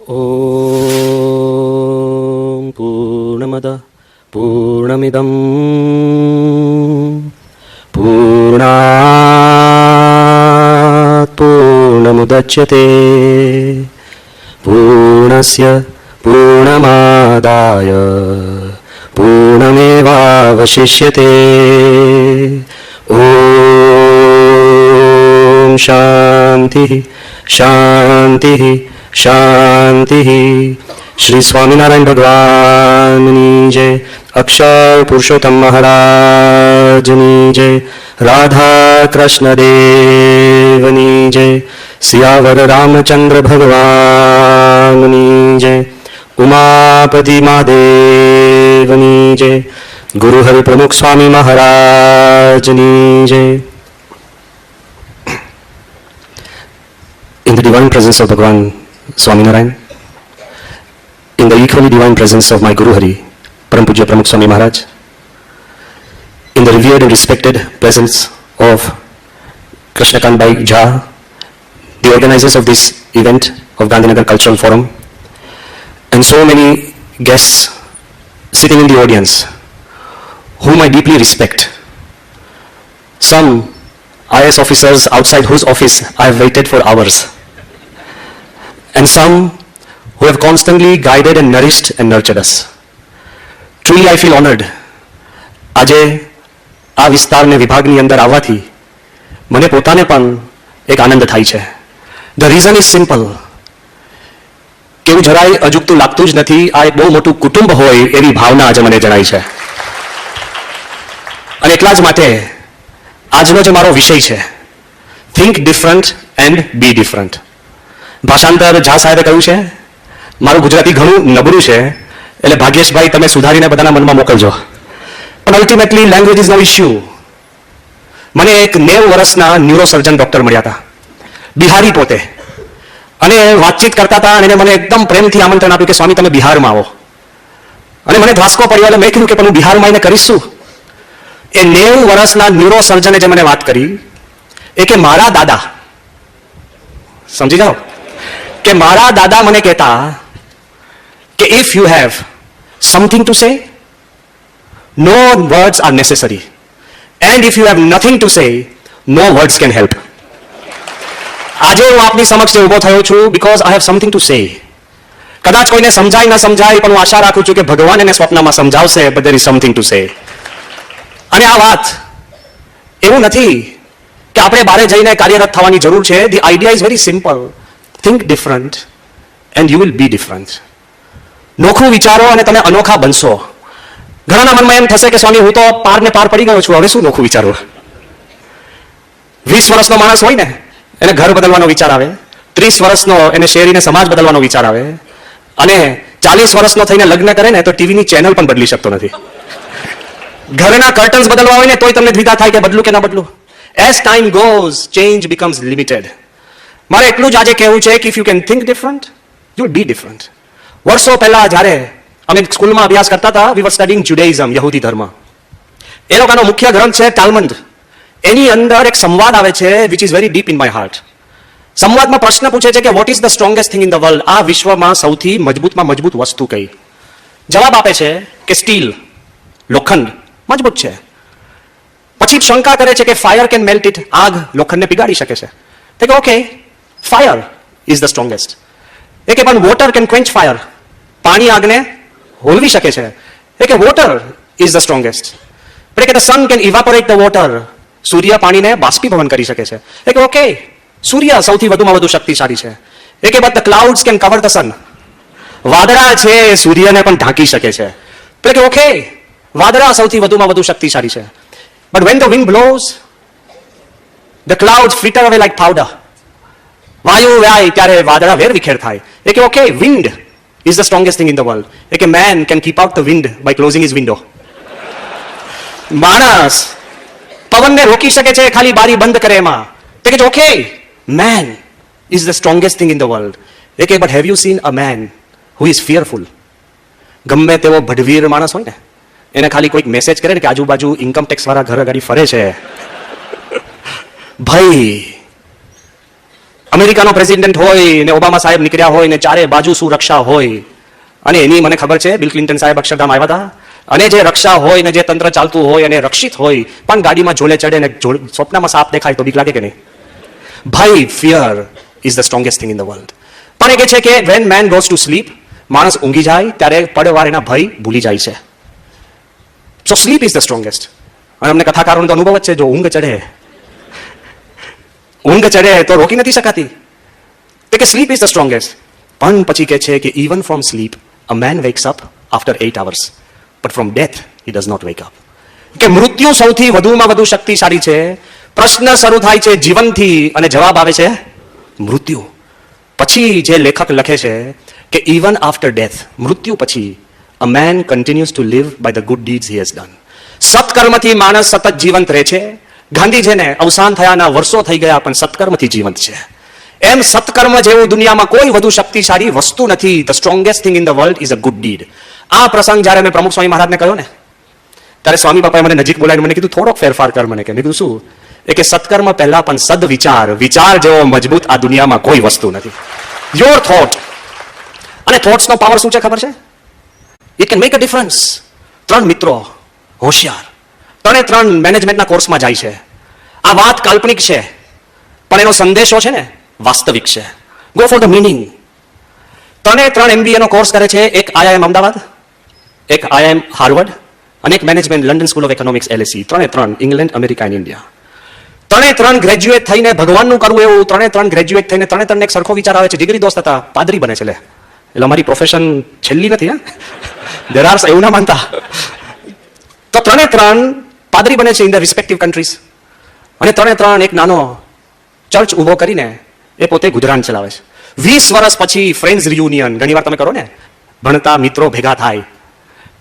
ॐ पूर्णमदः पूर्णमिदं पूर्णात् पूर्णमुदच्यते पूर्णस्य पूर्णमादाय पूर्णमेवावशिष्यते। ॐ शान्तिः शान्तिः शांति। श्री स्वामीनारायण भगवान जय, अक्षर पुरुषोत्तम महाराज जय, राधा कृष्ण देवनी जय, सियावर रामचंद्र भगवान जय, उमापति महादेवनी जय, गुरु हरि प्रमुख स्वामी महाराज जय। In the divine presence of Bhagavan Swaminarayan, in the equally divine presence of my Guru Hari, Param Pujya Pramukh Swami Maharaj, in the revered and respected presence of Krishnakant Bhai Jha, the organizers of this event of Gandhinagar Cultural Forum, and so many guests sitting in the audience, whom I deeply respect. Some IAS officers outside whose office I have waited for hours, and some who have constantly guided and nourished and nurtured us. Truly I feel honored. આજે આ વિસ્તારને વિભાગની અંદર આવવાથી મને પોતાને પણ એક આનંદ થાય છે. The reason is simple. કેવું જરાય અજુગતું લાગતું જ નથી. આ એક બહુ મોટું કુટુંબ હોય એવી ભાવના આજે મને જણાય છે. અને એટલા જ માટે આજનો જે મારો વિષય છે, Think different and be different. ભાષાંતર ઝા સાહેબે કહ્યું છે, મારું ગુજરાતી ઘણું નબળું છે, એટલે ભાગ્યેશભાઈ તમે સુધારીને બધાના મનમાં મોકલજો. પણ ultimately language is no issue. મને એક 90 વર્ષના ન્યુરોસર્જન ડોક્ટર મળ્યા હતા, બિહારી પોતે, અને વાતચીત કરતા હતા અને મને એકદમ પ્રેમથી આમંત્રણ આપ્યું કે સ્વામી તમે બિહારમાં આવો. અને મને ધ્વાસકો પડ્યો એટલે મેં કીધું કે પણ હું બિહારમાં આવીને કરીશ શું? એ 90 વર્ષના ન્યુરોસર્જને જે મને વાત કરી એ કે મારા દાદા, સમજી જાઓ, કે મારા દાદા મને કહેતા કે if you have something to say, no words are necessary, and if you have nothing to say, no words can help. આજે હું આપની સમક્ષ ઊભો થયો છું because I have something to say. કદાચ કોઈને સમજાય ના સમજાય, પણ હું આશા રાખું છું કે ભગવાન એને સ્વપ્નમાં સમજાવશે, but there is something to say. અને આ વાત એવું નથી કે આપણે બહાર જઈને કાર્યરત થવાની જરૂર છે. The idea is very simple. Think different and you will be different. નોખું વિચારો અને તમે અનોખા બનશો. ઘણાના મનમાં એમ થશે કે સ્વામી હું તો પાર ને પાર પડી ગયો છું, હવે શું નોખું વિચારવું? 20 વર્ષનો માણસ હોય ને એને ઘર બદલવાનો વિચાર આવે, 30 વર્ષનો એને શેરીને સમાજ બદલવાનો વિચાર આવે, અને 40 વર્ષનો થઈને લગ્ન કરે ને તો ટીવીની ચેનલ પણ બદલી શકતો નથી. ઘરના કર્ટન્સ બદલવા હોય ને તોય તમને દ્વિધા થાય કે બદલું કે ના બદલું. As time goes, change becomes limited. મારે એટલું જ આજે કહેવું છે કે if you can think different, you will be different. વર્ષો પહેલા જ્યારે અમે સ્કૂલમાં અભ્યાસ કરતા હતા, we were studying Judaism, યહૂદી ધર્મ. એ લોકોનો મુખ્ય ગ્રંથ છે તાલમુદ. એની અંદર એક સંવાદ આવે છે which is very deep in my heart. સંવાદમાં પ્રશ્ન પૂછે છે કે what is the strongest thing in the world? આ વિશ્વમાં સૌથી મજબૂતમાં મજબૂત વસ્તુ કઈ? જવાબ આપે છે કે સ્ટીલ, લોખંડ મજબૂત છે. પછી શંકા કરે છે કે ફાયર કેન મેલ્ટ ઇટ, આગ લોખંડને પીગાડી શકે છે. તો કે okay, fire is the strongest. એ કે પણ વોટર કેન ક્વેન્ચ ફાયર, પાણી આગને હોલવી શકે છે. એ કે વોટર ઇઝ ધ સ્ટ્રોંગેસ્ટ. એટલે કે the sun can evaporate the water, સૂર્ય પાણીને બાષ્પીભવન કરી શકે છે. એ કે ઓકે, સૂર્ય સૌથી વધુમાં વધુ શક્તિશાળી છે. એ કે but the clouds can cover the sun, વાદળા છે એ સૂર્યને પણ ઢાંકી શકે છે. એટલે કે ઓકે, વાદળા સૌથી વધુમાં વધુ શક્તિશાળી છે. But when the wind blows, the clouds fritter away like powder. વાયુ વ્યાય ત્યારે વાદળા વેર વિખેર થાય. એ કે okay, wind is the strongest thing in the world. એ કે man can keep out the wind by closing his window. માણસ પવનને રોકી શકે છે ખાલી બારી બંધ કરે એમાં. તે કે okay, man is the strongest thing in the world. એ કે but have you seen a man who is fearful? ગમે તેવો ભડવીર માણસ હોય ને એને ખાલી કોઈક મેસેજ કરે ને કે આજુબાજુ ઇન્કમ ટેક્સ વાળા ઘર ગાડી ફરે છે, ભાઈ અમેરિકાનો પ્રેસિડેન્ટ હોય ને ઓબામા સાહેબ નીકળ્યા હોય ને ચારે બાજુ સુરક્ષા હોય, અને એની મને ખબર છે બિલ ક્લિન્ટન સાહેબ અક્ષરધામ આવ્યા હતા, અને જે રક્ષા હોય ને જે તંત્ર ચાલતું હોય અને રક્ષિત હોય, પણ ગાડીમાં ઝોલે ચડે ને સ્વપ્નમાં સાપ દેખાય તો બીક લાગે કે નહીં? ભાઈ, fear is the strongest thing in the world. પણ એ કહે છે કે when man goes to sleep, માણસ ઊંઘી જાય ત્યારે પડવાર એના ભય ભૂલી જાય છે. સો સ્લીપ ઇઝ ધ સ્ટ્રોંગેસ્ટ. અને અમને કથાકારોનો તો અનુભવ જ છે, જો ઊંઘ ચડે તો રોકી નથી શકાતી. તે કે સ્લીપ ઇઝ ધ સ્ટ્રોંગેસ્ટ. પણ પછી કહે છે કે even from sleep a man wakes up after 8 hours, but from death he does not wake up. કે મૃત્યુ સૌથી વધુમાં વધુ શક્તિશાળી છે. પ્રશ્ન શરૂ થાય છે જીવનથી અને જવાબ આવે છે મૃત્યુ. પછી જે લેખક લખે છે કે ઇવન આફ્ટર ડેથ, મૃત્યુ પછી a man continues to live by the good deeds he has done. સત્કર્મથી માણસ સતત જીવંત રહે છે. ગાંધીજીને અવસાન થયાના વર્ષો થઈ ગયા પણ સત્કર્મથી જીવંત છે. એમ સત્કર્મ જેવું દુનિયામાં કોઈ વધુ શક્તિશાળી વસ્તુ નથી. The strongest thing in the world is a good did. આ પ્રસંગ જ્યારે મેં પ્રમુખ સ્વામી મહારાજને કહ્યો ને, ત્યારે સ્વામી બાપાએ મને નજીક બોલાવીને મને કીધું થોડોક ફેરફાર કર. મને કીધું શું? એ કે સત્કર્મ પહેલા પણ સદવિચાર, વિચાર જેવો મજબૂત આ દુનિયામાં કોઈ વસ્તુ નથી. Your thought. અને થોટ્સનો પાવર શું છે ખબર છે? It can make a difference. 3 મિત્રો હોશિયાર, 3 મેનેજમેન્ટના કોર્સમાં જાય છે. આ વાત કાલ્પનિક છે પણ એનો સંદેશો છે ને વાસ્તવિક છે. Go for the meaning. 3 MBA નો કોર્સ કરે છે. એક IIM અમદાવાદ, એક IIM હાર્વર્ડ અને એક management London school of economics LSE. 3 England, America અને ઇન્ડિયા. 3 ગ્રેજ્યુએટ થઈને ભગવાનનું કરવું એવું. 3 ગ્રેજ્યુએટ થઈને 3 એક સરખો વિચાર આવે છે. ડિગ્રી દોસ્ત હતા, પાદરી બને છે. એટલે અમારી પ્રોફેશન છેલ્લી નથી. દેર આર એવું ના માનતા. તો 3 પાદરી બને છે ઇન ધ રિસ્પેક્ટિવ કન્ટ્રીઝ. અને 3 એક નાનો ચર્ચ ઊભો કરીને એ પોતે ગુજરાન ચલાવે છે. 20 વર્ષ પછી ફ્રેન્ડ્સ રિયુનિયન, ઘણી વાર તમે કરો ને, ભણતા મિત્રો ભેગા થાય.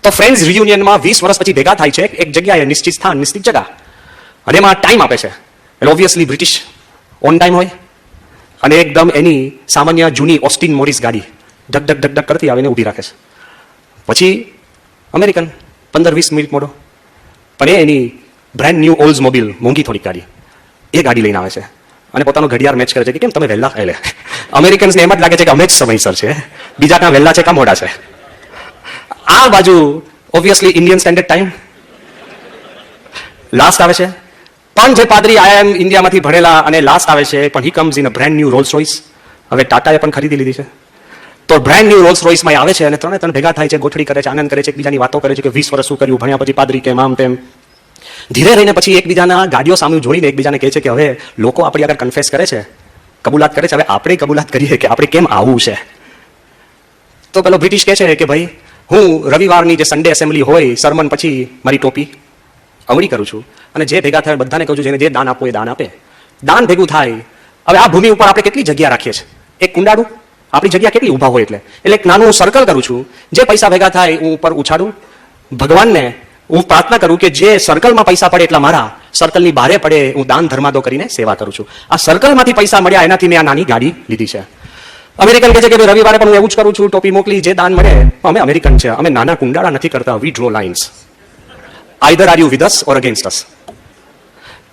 તો ફ્રેન્ડ્સ રિયુનિયનમાં 20 વર્ષ પછી ભેગા થાય છે એક જગ્યાએ, નિશ્ચિત સ્થાન, નિશ્ચિત જગા. અને એમાં ટાઈમ આપે છે. એટલે ઓબ્વિયસલી બ્રિટિશ ઓન ટાઈમ હોય અને એકદમ એની સામાન્ય જૂની ઓસ્ટિન મોરિસ ગાડી ઢક ઢક ઢક ઢક કરતી આવીને ઊભી રાખે છે. પછી અમેરિકન 15-20 મિનિટ મોડો, પણ એની બ્રેન્ડ ન્યૂ ઓલ્ડ મોબિલ, મોંઘી થોડીક ગાડી, એ ગાડી લઈને આવે છે અને પોતાનું ઘડિયાળ મેચ કરે છે કે કેમ તમે વહેલા એટલે અમેરિકન્સને એમ જ લાગે છે કે અમે જ સમયસર છે, બીજા કાં વહેલા છે કાં મોડા છે. આ બાજુ obviously Indian standard time last આવે છે. પણ જે પાદરી IIM ઇન્ડિયામાંથી ભણેલા અને લાસ્ટ આવે છે, પણ he comes in a brand new Rolls Royce. હવે ટાટાએ પણ ખરીદી લીધી છે. તો બ્રેન્ડ ન્યૂ રોલ્સ રોયસમાં આવે છે અને 3 ભેગા થાય છે, ગોઠડી કરે છે, આનંદ કરે છે, એકબીજાની વાતો કરે છે કે 20 વર્ષ શું કર્યું, ભણ્યા પછી પાદરી કેમ, આમ તેમ. ધીરે રહીને પછી એકબીજાના ગાડીઓ સામે જોઈને એકબીજાને કહે છે કે હવે લોકો આપણી આગળ કન્ફેસ કરે છે, કબૂલાત કરે છે, હવે આપણે કબૂલાત કરીએ કે આપણે કેમ આવું છે. તો પેલો બ્રિટિશ કહે છે કે ભાઈ હું રવિવારની જે સન્ડે એસેમ્બલી હોય, સરમન પછી મારી ટોપી અવળી કરું છું અને જે ભેગા થાય બધાને કહું છું જેને જે દાન આપવું એ દાન આપે. દાન ભેગું થાય. હવે આ ભૂમિ ઉપર આપણે કેટલી જગ્યા રાખીએ છીએ? એક કુંડાળું, આપણી જગ્યા કેટલી ઊભા હોય એટલે એક નાનું સર્કલ કરું છું. જે પૈસા ભેગા થાય હું ઉપર ઉછાડું. ભગવાનને હું પ્રાર્થના કરું કે જે સર્કલમાં પૈસા પડે એટલા મારા, સર્કલની બહારે પડે હું દાન ધર્માદો કરીને સેવા કરું છું. આ સર્કલમાંથી પૈસા મળ્યા એનાથી મેં આ નાની ગાડી લીધી છે. અમેરિકન કહે છે કે રવિવારે પણ હું એવું જ કરું છું, ટોપી મોકલી, જે દાન મળે. અમે અમેરિકન છે, અમે નાના કુંડાળા નથી કરતા. We draw lines. Either are you with us or against us.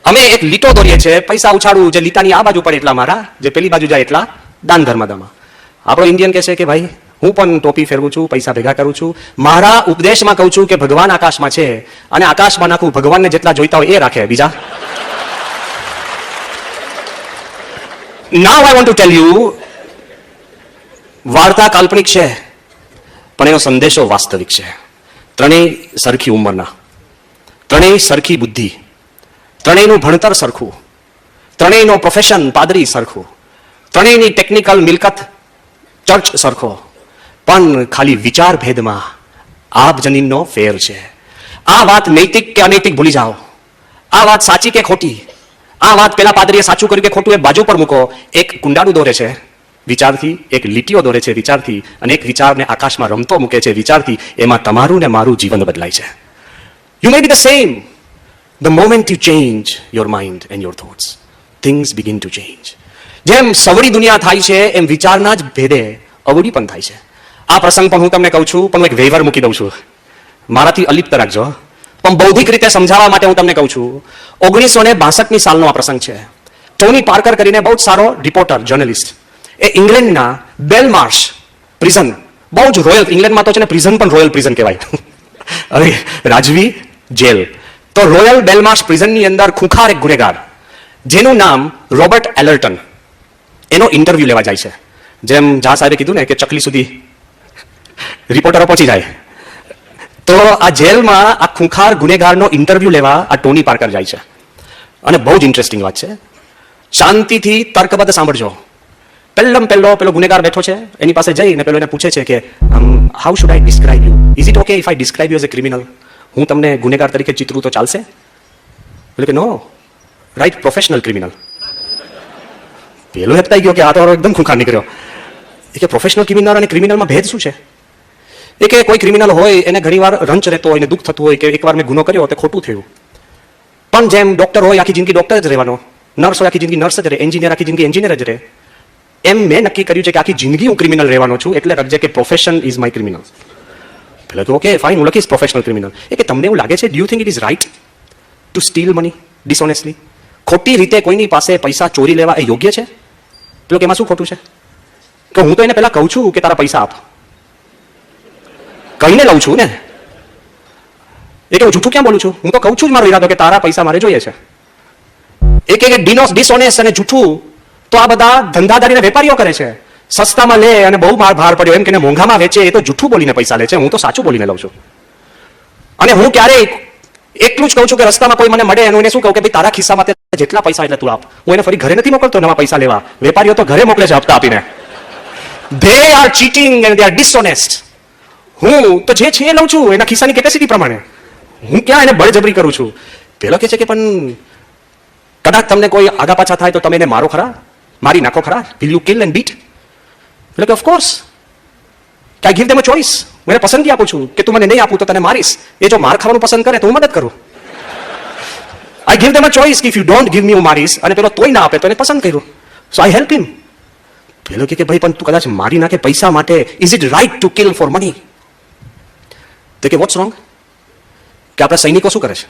અમે એક લીટો દોરીએ છીએ, પૈસા ઉછાડું, જે લીટાની આ બાજુ પડે એટલા મારા, જે પેલી બાજુ જાય એટલા દાન ધર્માદામાં. આપણો ઇન્ડિયન કહે છે કે ભાઈ હું પણ ટોપી ફેરવું છું, પૈસા ભેગા કરું છું. મારા ઉપદેશમાં કહું છું કે ભગવાન આકાશમાં છે અને આકાશમાં નાખું, ભગવાનને જેટલા જોઈતા હોય એ રાખે, બીજા. Now I want to tell you, વાર્તા કાલ્પનિક છે પણ એનો સંદેશો વાસ્તવિક છે. 3 સરખી ઉંમરના, 3 સરખી બુદ્ધિ, 3નું ભણતર સરખું, 3નો પ્રોફેશન પાદરી સરખું, 3ની ટેકનિકલ મિલકત ચર્ચ સરખો, પણ ખાલી વિચાર ભેદમાં આબ જનીનનો ફેર છે. આ વાત નૈતિક કે અનૈતિક ભૂલી જાઓ. આ વાત સાચી કે ખોટી, આ વાત પેલા પાદરીએ સાચું કર્યું કે ખોટું એ બાજુ પર મૂકો. એક કુંડાળું દોરે છે વિચારથી, એક લીટીઓ દોરે છે વિચારથી, અને એક વિચારને આકાશમાં રમતો મૂકે છે વિચારથી. એમાં તમારું ને મારું જીવન બદલાય છે. You may be the same. The moment you change your mind and your thoughts, things begin to change. જેમ સવડી દુનિયા થાય છે એમ વિચારના જ ભેદે અવળી પણ થાય છે. આ પ્રસંગ પણ હું તમને કહું છું, પણ હું એક વહેવાર મૂકી દઉં છું, મારાથી અલિપ્ત રાખજો. પણ બૌદ્ધિક રીતે સમજાવવા માટે હું તમને કહું છું. 1962ની સાલનો આ પ્રસંગ છે. ટોની પાર્કર કરીને બહુ જ સારો રિપોર્ટર જર્નલિસ્ટ, એ ઇંગ્લેન્ડના બેલમાર્શ પ્રિઝન, બહુ જ રોયલ, ઇંગ્લેન્ડમાં તો છે ને પ્રિઝન પણ રોયલ પ્રિઝન કહેવાય હવે રાજવી જેલ, તો રોયલ બેલમાર્શ પ્રિઝનની અંદર ખૂંખાર એક ગુનેગાર જેનું નામ રોબર્ટ એલર્ટન, એનો ઇન્ટરવ્યુ લેવા જાય છે. જેમ ઝા સાહેબે કીધું ને કે ચકલી સુધી રિપોર્ટરો પહોંચી જાય, તો આ જેલમાં આ ખૂંખાર ગુનેગારનો ઇન્ટરવ્યુ લેવા આ ટોની પાર્કર જાય છે. અને બહુ જ ઇન્ટરેસ્ટિંગ વાત છે, શાંતિથી તર્કબદ્ધ સાંભળજો. પહેલો પેલો ગુનેગાર બેઠો છે, એની પાસે જઈને પેલો એને પૂછે છે કે how should I describe you, is it okay if I describe you as a criminal, હું તમને ગુનેગાર તરીકે ચિતરું તો ચાલશે? એટલે કે નો, રાઈટ, પ્રોફેશનલ ક્રિમિનલ. પેલો હેપતાઈ ગયો કે આ તો એકદમ ખૂંખાર નીકળ્યો. એ કે પ્રોફેશનલ ક્રિમિનલ અને ક્રિમિનલમાં ભેદ શું છે? એ કે કોઈ ક્રિમિનલ હોય એને ઘણીવાર રંચ રહેતો હોય ને દુઃખ થતું હોય કે એકવાર મેં ગુનો કર્યો તે ખોટું થયું, પણ જેમ ડોક્ટર હોય આખી જિંદગી ડોક્ટર જ રહેવાનો, નર્સ હોય આખી જિંદગી નર્સ જ રહે, એન્જિનિયર આખી જિંદગી એન્જિનિયર જ રહે, એમ મેં નક્કી કર્યું છે કે આખી જિંદગી હું ક્રિમિનલ રહેવાનો છું, એટલે રખજે કે પ્રોફેશન ઇઝ માય ક્રિમિનલ. પેલા તો ઓકે ફાઇન, હું લખીશ પ્રોફેશનલ ક્રિમિનલ. એ કે તમને એવું લાગે છે, do you think it is right to steal money dishonestly, ખોટી રીતે કોઈની પાસે પૈસા ચોરી લેવા એ યોગ્ય છે? પેલો કે એમાં શું ખોટું છે? કે હું તો એને પહેલા કહું છું કે તારા પૈસા આપ, કહીને લઉં છું ને. એ કે હું જૂઠું ક્યાં બોલું છું, હું તો કહું છું જ મારો ઈરાદો કે તારા પૈસા મારે જોઈએ છે. એ કે ડિસઓનેસ્ટ અને જૂઠું તો આ બધા ધંધાદારીને વેપારીઓ કરે છે, સસ્તામાં લે અને બહુ ભાર પડ્યો એમ કે મોંઘામાં વેચે, એ તો જૂઠું બોલીને પૈસા લે છે, હું તો સાચું બોલીને લઉં છું. અને હું ક્યારેય એટલું જ કહું છું કે રસ્તામાં કોઈ મને મળે એનું એને શું કહું કે ભાઈ તારા ખિસ્સામાં જેટલા પૈસા એટલે તું આપ, હું એને ફરી ઘરે નથી મોકલતો નવા પૈસા લેવા, વેપારીઓ તો ઘરે મોકલે છે હપ્તા આપીને. They are cheating and they are dishonest. હું તો જે છે એ લઉં છું એના ખિસ્સાની કેપેસિટી પ્રમાણે, હું ક્યાં એને બળજબરી કરું છું. પેલો કહે છે કે પણ કદાચ તમને કોઈ આગા પાછા થાય તો તમે એને મારો ખરા, મારી નાખો ખરા, will you kill and beat? એટલે કે of course, I give them a choice, હું એને પસંદગી આપું છું કે તું મને નહીં આપું તો તને મારીશ, એ જો માર ખાવાનું પસંદ કરે તો હું મદદ કરું. I give them a choice કે if you don't give me હું મારીશ, અને પેલો તોય ના આપે તો એને પસંદ કર્યું, so I help him. પેલો કે ભાઈ પણ તું કદાચ મારી નાખે પૈસા માટે, is it right to kill for money? તો કે what's wrong? કે આપણા સૈનિકો શું કરે છે?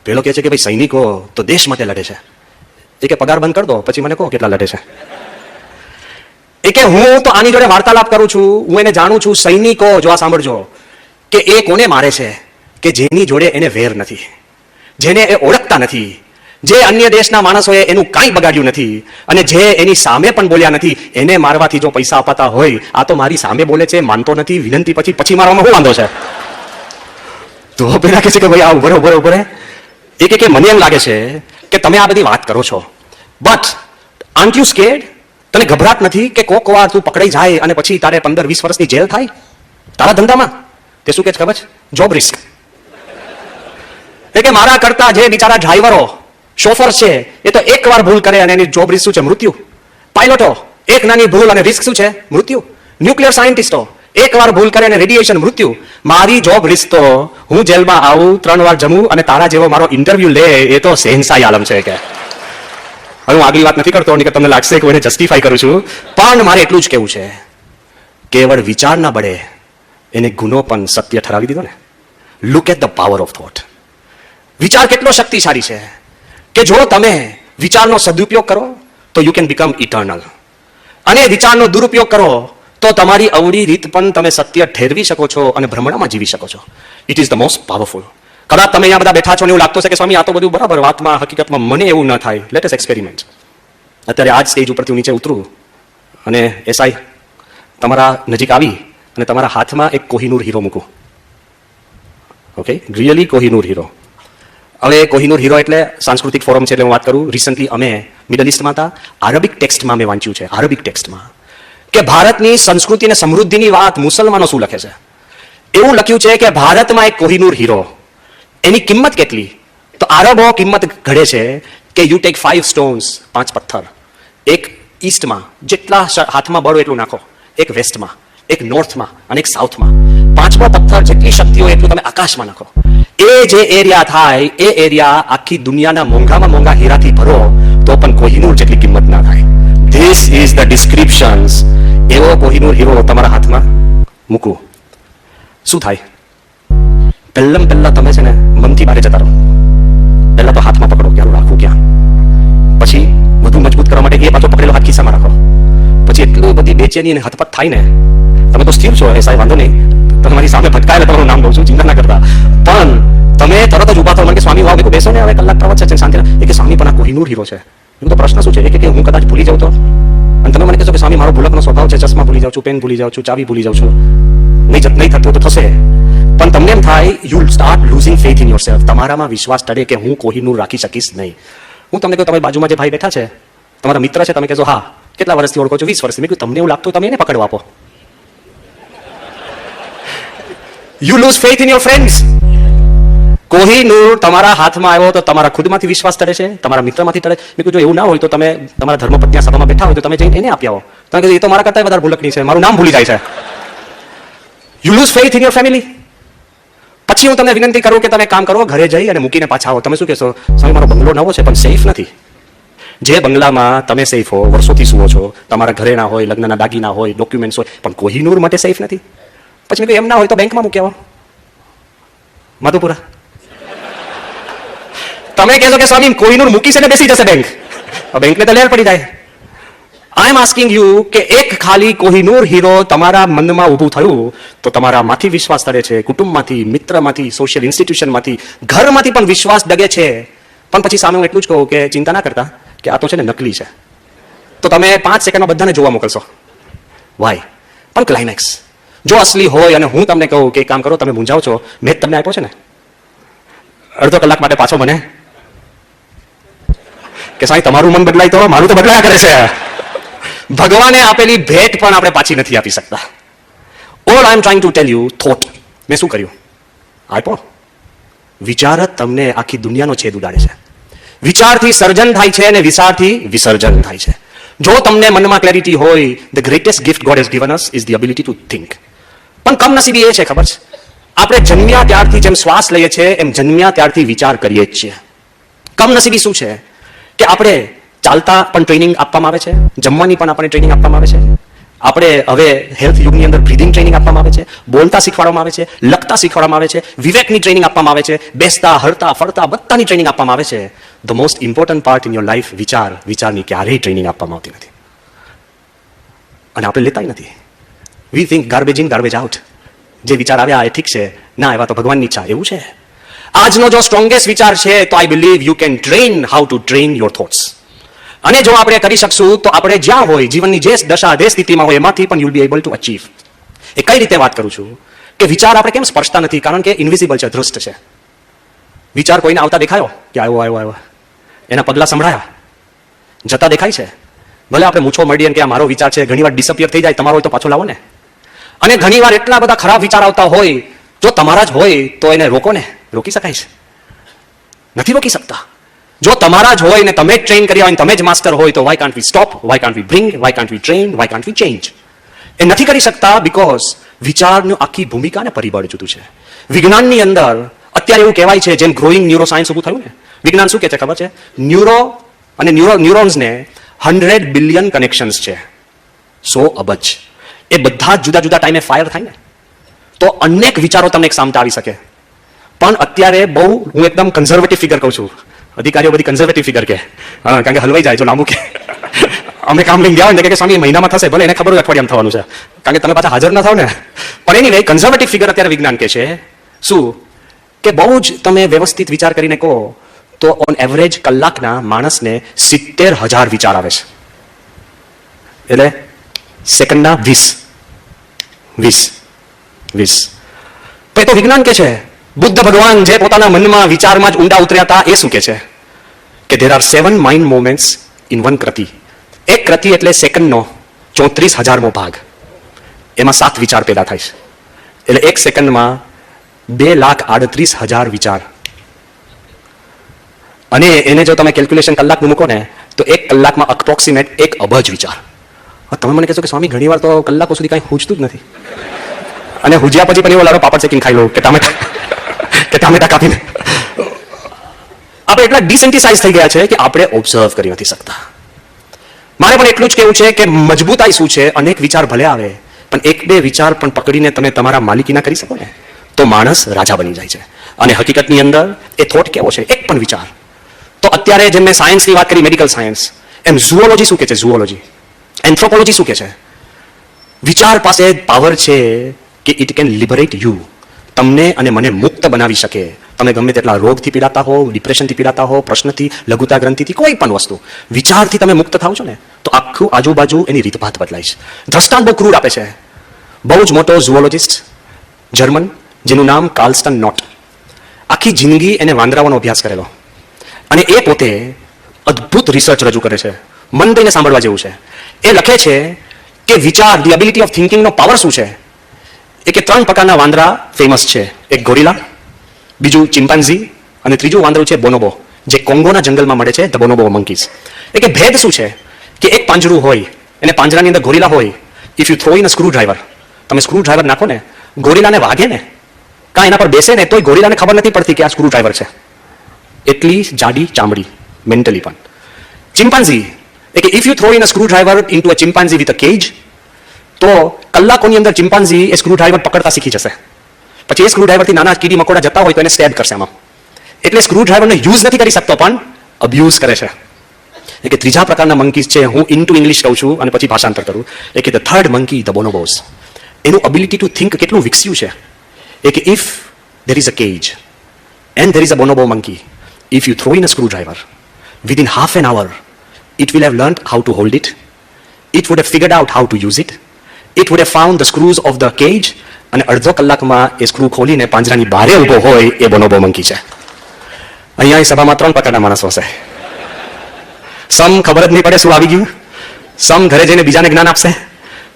પેલો કહે છે કે ભાઈ સૈનિકો તો દેશ માટે લડે છે. એ કે પગાર બંધ કરી દો પછી મને કહો કેટલા લડે છે. એ કે હું તો આની જોડે વાર્તાલાપ કરું છું, હું એને જાણું છું. સૈનિકો જો આ સાંભળજો કે એ કોને મારે છે કે જેની જોડે એને વેર નથી, જેને એ ઓળખતા નથી, જે અન્ય દેશના માણસોએ એનું કાંઈ બગાડ્યું નથી, અને જે એની સામે પણ બોલ્યા નથી, એને મારવાથી જો પૈસા અપાતા હોય, આ તો મારી સામે બોલે છે, માનતો નથી, વિનંતી પછી મારવામાં શું વાંધો છે? તો પેલા કહે છે કે ભાઈ આ ઉભો રહે. એ કે મને એમ લાગે છે કે તમે આ બધી વાત કરો છો, બટ આર્ન્ટ યુ સ્કેર્ડ? તને ગભરાટ નથી કે કોક વાર તું પકડાઈ જાય અને પછી તારે 15-20 વર્ષની જેલ થાય તારા ધંધામાં? તે શું કે ખબર છે? Job risk. એ કે મારા કરતા જે બિચારા ડ્રાઈવરો, શોફર છે, એ તો એકવાર ભૂલ કરે અને એની જોબ રિસ્ક શું છે? મૃત્યુ. પાયલોટો એક નાની ભૂલ અને રિસ્ક શું છે? મૃત્યુ. ન્યુક્લિયર સાયન્ટિસ્ટો એકવાર ભૂલ કરે અને રેડિયેશન, મૃત્યુ. મારી જોબ રિસ્ક તો હું જેલમાં આવું, 3 વાર જમું અને તારા જેવો મારો ઇન્ટરવ્યુ લે, એ તો શહેનશાહી આલમ છે. કે હવે હું આગલી વાત નથી કરતો કે તમને લાગશે કે હું એને જસ્ટિફાઈ કરું છું, પણ મારે એટલું જ કહેવું છે, કેવળ વિચારના બળે એને ગુનો પણ સત્ય ઠરાવી દીધો ને. Look at the power of thought. વિચાર કેટલો શક્તિશાળી છે કે જો તમે વિચારનો સદુપયોગ કરો તો યુ કેન બીકમ ઇટર્નલ, અને વિચારનો દુરુપયોગ કરો તો તમારી અવળી રીત પણ તમે સત્ય ઠેરવી શકો છો અને ભ્રમણામાં જીવી શકો છો. It is the most powerful. કદાચ તમે અહીંયા બધા બેઠા છો ને એવું લાગતું છે કે સ્વામી આ તો બધું બરાબર, વાતમાં હકીકતમાં મને એવું ન થાય. Let us experiment. અત્યારે આ જ સ્ટેજ ઉપરથી હું નીચે ઉતરું અને એસઆઈ તમારા નજીક આવી અને તમારા હાથમાં એક કોહિનૂર હીરો મૂકું. Okay, really Kohinoor hero. હવે કોહિનૂર હીરો એટલે સાંસ્કૃતિક ફોરમ છે એટલે હું વાત કરું. રિસન્ટલી અમે મિડલ ઇસ્ટમાં હતા, આરબિક ટેક્સ્ટમાં મેં વાંચ્યું છે, આરબિક ટેક્સ્ટમાં, કે ભારતની સંસ્કૃતિ અને સમૃદ્ધિની વાત મુસલમાનો શું લખે છે. એવું લખ્યું છે કે ભારતમાં એક કોહિનૂર હીરો, એની કિંમત કેટલી? તો આરબો કિંમત ઘડે છે કે યુ ટેક 5 સ્ટોન્સ, 5 પથ્થર, એક ઈસ્ટમાં, જેટલા હાથમાં બળો એટલું નાખો, એક વેસ્ટમાં, એક નોર્થમાં અને એક સાઉથમાં. 5મો પથ્થર જેટલી શક્તિ હોય એટલું તમે આકાશમાં નાખો. એ જે એરિયા થાય એ એરિયા આખી દુનિયાના મોંઘામાં મોંઘા હીરાથી ભરો તો પણ કોહિનૂર જેટલી કિંમત ના થાય. This is the descriptions. એવો કોહિનૂર હીરો તમારા હાથમાં મૂકું, શું થાય? પહેલા તમે છે ને મનથી બહાર જતા રહો. પહેલા તો હાથમાં પકડો, ક્યાં રાખવું, ક્યાં, પછી મજબૂત કરવા માટે એ પાછો પકડેલો હાથ ખિસ્સામાં રાખો. પછી એટલું બધી બેચેની અને હથપથ થાય ને, તમે તો સ્થિર છો, સાહેબ વાંધો નહીં, તમે મારી સામે ભટકાયેલા તમારું નામ લઉં છું, ચિંતા ના કરતા, પણ તમે તરત જ ઉભા થો, મને કે સ્વામી વાવ, બેસો ને હવે કલાક પ્રવચન છે શાંતિ. એ કે સ્વામી પણ આ કોહિનૂર હીરો છે. એમ તો પ્રશ્ન શું છે કે હું કદાચ ભૂલી જાઉં તો, અને તમે મને કહેશો કે સ્વામી મારો ભૂલકનો સ્વભાવ છે, ચશ્મા ભૂલી જાઉં છું, પેન ભૂલી જાઉં છું, ચાવી ભૂલી જાઉં છું, નહીં થતું તો થશે, પણ તમને એમ થાય you will start losing faith in yourself. તમારામાં વિશ્વાસ ટળે કે હું કોહિનૂર રાખી શકીશ નહીં. હું તમને કહું, તમારી બાજુમાં જે ભાઈ બેઠા છે, તમારા મિત્ર છે, તમે કહેશો હા કેટલા વર્ષથી ઓળખો છો? 20 વર્ષથી. મેં કહ્યું તમને એવું લાગતું તમે એને પકડવા આપો. You loose faith in your friends. Kohinoor તમારા હાથમાં આવ્યો તો તમારા ખુદમાંથી વિશ્વાસ ટળે છે, તમારા મિત્રમાંથી ટળે. મેં કહ્યું જો એવું ના હોય તો તમે તમારા ધર્મપત્ની સભામાં બેઠા હોય તો તમે જઈને એને આપી આવો. તમે કીધું એ તો મારા કરતા વધારે ભૂલકની છે, મારું નામ ભૂલી જાય છે. You loose faith in your family. પછી હું તમને વિનંતી કરું કે તમે કામ કરો, ઘરે જઈ અને મૂકીને પાછા આવો. તમે શું કહેશો? સ્વામી મારો બંગલો નવો છે પણ સેફ નથી. જે બંગલામાં તમે સેફ હો, વર્ષોથી સુવો છો, તમારા ઘરે ના હોય, લગ્નના દાગીના હોય, ડોક્યુમેન્ટ્સ હોય, પણ કોહિનૂર માટે સેફ નથી. પછી મેં કહ્યું એમ ના હોય તો બેંકમાં મૂકી આવો, માધુપુરા. તમે કહેશો કે સ્વામી કોહિનૂર મૂકીશે ને બેસી જશે બેંક, બેંકને તો લેર પડી જાય. આઈ એમ આસ્કિંગ યુ કે એક ખાલી કોહિનૂર હીરો તમારા મનમાં ઊભું થયું તો તમારામાંથી વિશ્વાસ ટળે છે, કુટુંબમાંથી, મિત્રમાંથી, સોશિયલ ઇન્સ્ટિટ્યુશનમાંથી, ઘરમાંથી પણ વિશ્વાસ ડગે છે. પણ પછી સામે હું એટલું જ કહું કે ચિંતા ના કરતા કે આ તો છે ને નકલી છે, તો તમે 5 સેકન્ડમાં બધાને જોવા મોકલશો. વાય? પણ ક્લાઇમેક્સ જો અસલી હોય અને હું તમને કહું કે એક કામ કરો, તમે મૂંઝાવ છો, મેં જ તમને આપ્યો છે ને, અડધો કલાક માટે પાછો મને કે સાહેબ તમારું મન બદલાય તો મારું તો બદલાયા કરે છે. ભગવાને આપેલી ભેટ પણ આપણે પાછી નથી આપી શકતા. All I M trying to tell you, thought. મેં શું કર્યું? આપ્યો. વિચાર જ તમને આખી દુનિયાનો છેદ ઉડાડે છે. વિચારથી સર્જન થાય છે અને વિચારથી વિસર્જન થાય છે. જો તમને મનમાં ક્લેરિટી હોય, the greatest gift God has given us is the ability to think. પણ કમનસીબી એ છે, ખબર છે, આપણે જન્મ્યા ત્યારથી જેમ શ્વાસ લઈએ છીએ એમ જન્મ્યા ત્યારથી વિચાર કરીએ જ છીએ. કમનસીબી શું છે કે આપણે ચાલતા પણ ટ્રેનિંગ આપવામાં આવે છે, જમવાની પણ આપણને ટ્રેનિંગ આપવામાં આવે છે, આપણે હવે હેલ્થ યુગની અંદર બ્રીધિંગ ટ્રેનિંગ આપવામાં આવે છે, બોલતા શીખવાડવામાં આવે છે, લખતા શીખવાડવામાં આવે છે, વિવેકની ટ્રેનિંગ આપવામાં આવે છે, બેસતા, હરતા, ફરતા બધાની ટ્રેનિંગ આપવામાં આવે છે. The most important part in your life વિચારની ક્યારેય ટ્રેનિંગ આપવામાં આવતી નથી અને આપણે લેતા નથી. વી think garbage in garbage out. જે વિચાર આવ્યા એ ઠીક છે, ના આવ્યા તો ભગવાનની ઈચ્છા, એવું છે. આજનો જો સ્ટ્રોંગેસ્ટ વિચાર છે તો I believe you can train how to train your thoughts. અને જો આપણે કરી શકશું તો આપણે જ્યાં હોય, જીવનની જે દશા, જે સ્થિતિમાં હોય, એમાંથી પણ you will be able to achieve. એ કઈ રીતે વાત કરું છું કે વિચાર આપણે કેમ સ્પર્શતા નથી? કારણ કે ઇન્વિઝિબલ છે, ધ્રુષ્ટ છે. વિચાર કોઈને આવતા દેખાયો કે આવ્યો, એના પગલા સંભળાયા, જતા દેખાય છે. ભલે આપણે મૂછો મળીએ કે આ મારો વિચાર છે, ઘણીવાર ડિસઅપિયર થઈ જાય, તમારો હોય તો પાછો લાવો ને. અને ઘણીવાર એટલા બધા ખરાબ વિચાર આવતા હોય, જો તમારા જ હોય તો એને રોકો ને, રોકી શકાય છે? નથી રોકી શકતા. જો તમારા જ હોય ને તમે જ ટ્રેન કર્યા હોય, તમે જ માસ્ટર હોય, તો why can't we stop, why can't we bring, why can't we train, why can't we change? એ નથી કરી શકતા બિકોઝ વિચારની આખી ભૂમિકા ને પરિબળ જુદું છે. વિજ્ઞાનની અંદર અત્યારે એવું કહેવાય છે, જેમ ગ્રોઈંગ ન્યુરો સાયન્સ ઉભું થયું ને, વિજ્ઞાન શું કહે છે ખબર છે? ન્યુરોન્સને 100 બિલિયન કનેક્શન્સ છે, 100 અબજ. એ બધા જુદા જુદા ટાઈમે ફાયર થાય ને તો અનેક વિચારો તમને એક સામટા આવી શકે. પણ અત્યારે બહુ હું એકદમ કન્ઝર્વેટિવ ફિગર કહું છું. અધિકારીઓ બધી કન્ઝર્વેટિવ ફિગર કે, હા, કારણ કે હલવાઈ જાય જો લાંબુ કે અમે કામ લઈને ગયા હોય ને કે સ્વામી મહિનામાં થશે, ભલે એને ખબર હોય અઠવાડિયામાં થવાનું છે, કારણ કે તમે પાછા હાજર ના થાવ ને. પણ એની કન્ઝર્વેટિવ ફિગર અત્યારે વિજ્ઞાન કે છે શું કે બહુ જ તમે વ્યવસ્થિત વિચાર કરીને કહો તો ઓન એવરેજ કલાકના માણસને 70,000 વિચાર આવે છે. એટલે સેકન્ડના 20. તો વિજ્ઞાન કે છે. બુદ્ધ ભગવાન જે પોતાના મનમાં વિચારમાં જ ઊંડા ઉતર્યા હતા, એ શું કે છે કે there are 7 mind movements in one કૃતિ. એક કૃતિ એટલે સેકન્ડનો 34,000મો ભાગ, એમાં 7 વિચાર પેદા થાય છે. એટલે એક સેકન્ડમાં 2,38,000 વિચાર. અને એને જો તમે કેલ્ક્યુલેશન કલાકનું મૂકો ને તો એક કલાકમાં અપ્રોક્સિમેટ 1 અબજ વિચાર. તમે મને કહેશો કે સ્વામી ઘણીવાર તો કલાકો સુધી કાંઈ હુજતું જ નથી, અને હુજ્યા પછી પણ એવો લાડો પાપડ શેકીને ખાઈ લો કે ટામેટા કાપીને. આપણે એટલા ડિસેન્ટિસાઇઝ થઈ ગયા છે કે આપણે ઓબ્ઝર્વ કરી નથી શકતા. મારે પણ એટલું જ કહેવું છે કે મજબૂતાઈ શું છે? અનેક વિચાર ભલે આવે પણ 1-2 વિચાર પણ પકડીને તમે તમારા માલિકીના કરી શકો ને તો માણસ રાજા બની જાય છે. અને હકીકતની અંદર એ થોટ કેવો છે? એક પણ વિચાર. તો અત્યારે જેમ મેં સાયન્સની વાત કરી, મેડિકલ સાયન્સ, એમ ઝુઓલોજી શું કે છે? ઝુઓલોજી, એન્થ્રોપોલોજી શું કે છે? વિચાર પાસે પાવર છે કે ઇટ કેન લિબરેટ યુ, તમને અને મને મુક્ત બનાવી શકે. તમે ગમે તેટલા રોગથી પીડાતા હો, ડિપ્રેશનથી પીડાતા હો, પ્રશ્નથી, લઘુતા ગ્રંથિથી, કોઈ પણ વસ્તુ, વિચારથી તમે મુક્ત થાવ છો ને તો આખું આજુબાજુ એની રીતભાત બદલાય છે. દ્રષ્ટાંત બહુ ક્રૂર આપે છે. બહુ જ મોટો ઝુઓલોજિસ્ટ જર્મન, જેનું નામ કાર્લસ્ટન નોટ, આખી જિંદગી એને વાંદરાઓનો અભ્યાસ કરેલો, અને એ પોતે અદ્ભુત રિસર્ચ રજૂ કરે છે, મન દઈને સાંભળવા જેવું છે. એ લખે છે કે વિચાર, ધી એબિલિટી ઓફ થિંકિંગનો પાવર શું છે. એ કે 3 પ્રકારના વાંદરા ફેમસ છે. એક ગોરિલા, બીજું ચિમ્પાન્ઝી, અને ત્રીજું વાંદરું છે બોનોબો, જે કોંગોના જંગલમાં મળે છે, ધ બોનોબો મંકીઝ. એ કે ભેદ શું છે કે એક પાંજરું હોય, એને પાંજરાની અંદર ગોરિલા હોય, if you throw in a screw driver, તમે સ્ક્રૂ ડ્રાઈવર નાખો ને, ગોરિલાને વાગે ને, કાં એના પર બેસે ને, તોય ગોરિલાને ખબર નથી પડતી કે આ સ્ક્રૂ ડ્રાઈવર છે. એટલી જાડી ચામડી, મેન્ટલી પણ. ચિમ્પાન્ઝી, એ કે if you throw in a screw driver into a chimpanzee with a cage, તો કલાકોની અંદર ચિમ્પાન્ઝી એ સ્ક્રૂ ડ્રાઈવર પકડતા શીખી જશે. પછી એ સ્ક્રૂ ડ્રાઈવરથી નાના કીડી મકોડા જતા હોય તો એને સ્ટેબ કરશે આમાં. એટલે સ્ક્રૂ ડ્રાઈવરને યુઝ નથી કરી શકતો, પણ અબ્યુઝ કરે છે. એ કે ત્રીજા પ્રકારના મંકીઝ છે, હું ઇન્ટુ ઇંગ્લિશ કહું છું અને પછી ભાષાંતર કરું. એ કે ધ થર્ડ મંકી, ધ બોનોબોઝ, એનું અબિલિટી ટુ થિંક કેટલું વિકસ્યું છે. એ કે if there is a cage and there is a bonobo monkey, if you throw in a screwdriver, within half an hour it will have learned how to hold it, it would have figured out how to use it, it would have found the screws of the cage, અને અડધો કલાકમાં એ screw ખોલીને પાંજરાની બહાર ઊભો હોય એ બોનોબો monkey છે. અહીંયા એ સભામાં 3 પ્રકારના માણસો હશે. સમ ખબર જ નહીં પડે શું આવી ગયું, સમ ઘરે જઈને બીજાને જ્ઞાન આપશે,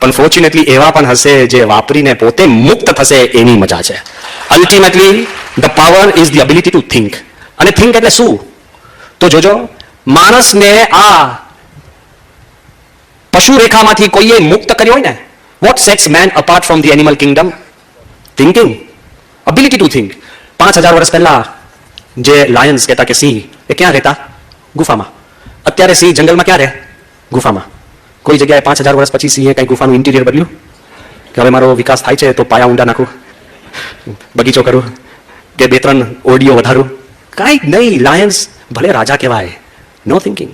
પણ ફોર્ચ્યુનેટલી એવા પણ હશે જે વાપરીને પોતે મુક્ત થશે. એની મજા છે. Ultimately the power is the ability to think. અને થિંક એટલે શું? તો જોજો, માણસને આ પશુ રેખામાંથી કોઈએ મુક્ત કર્યો હોય ને, what sets man apart from the animal kingdom? Thinking, ability to think. 5000 વર્ષ પહેલા જે લાયન્સ કહેતા કે સિંહ, એ ક્યાં રહેતા? ગુફામાં. અત્યારે સિંહ જંગલમાં ક્યાં રહે? ગુફામાં. કોઈ જગ્યાએ 5000 વર્ષ પછી સિંહે કઈ ગુફાનું ઇન્ટિરિયર બદલ્યું કે હવે મારો વિકાસ થાય છે તો પાયા ઊંડા નાખું, બગીચો કરું, કે 2-3 ઓરડીઓ વધારું? કાંઈ નહીં. લાયન્સ ભલે રાજા કહેવાય, નો થિંકિંગ.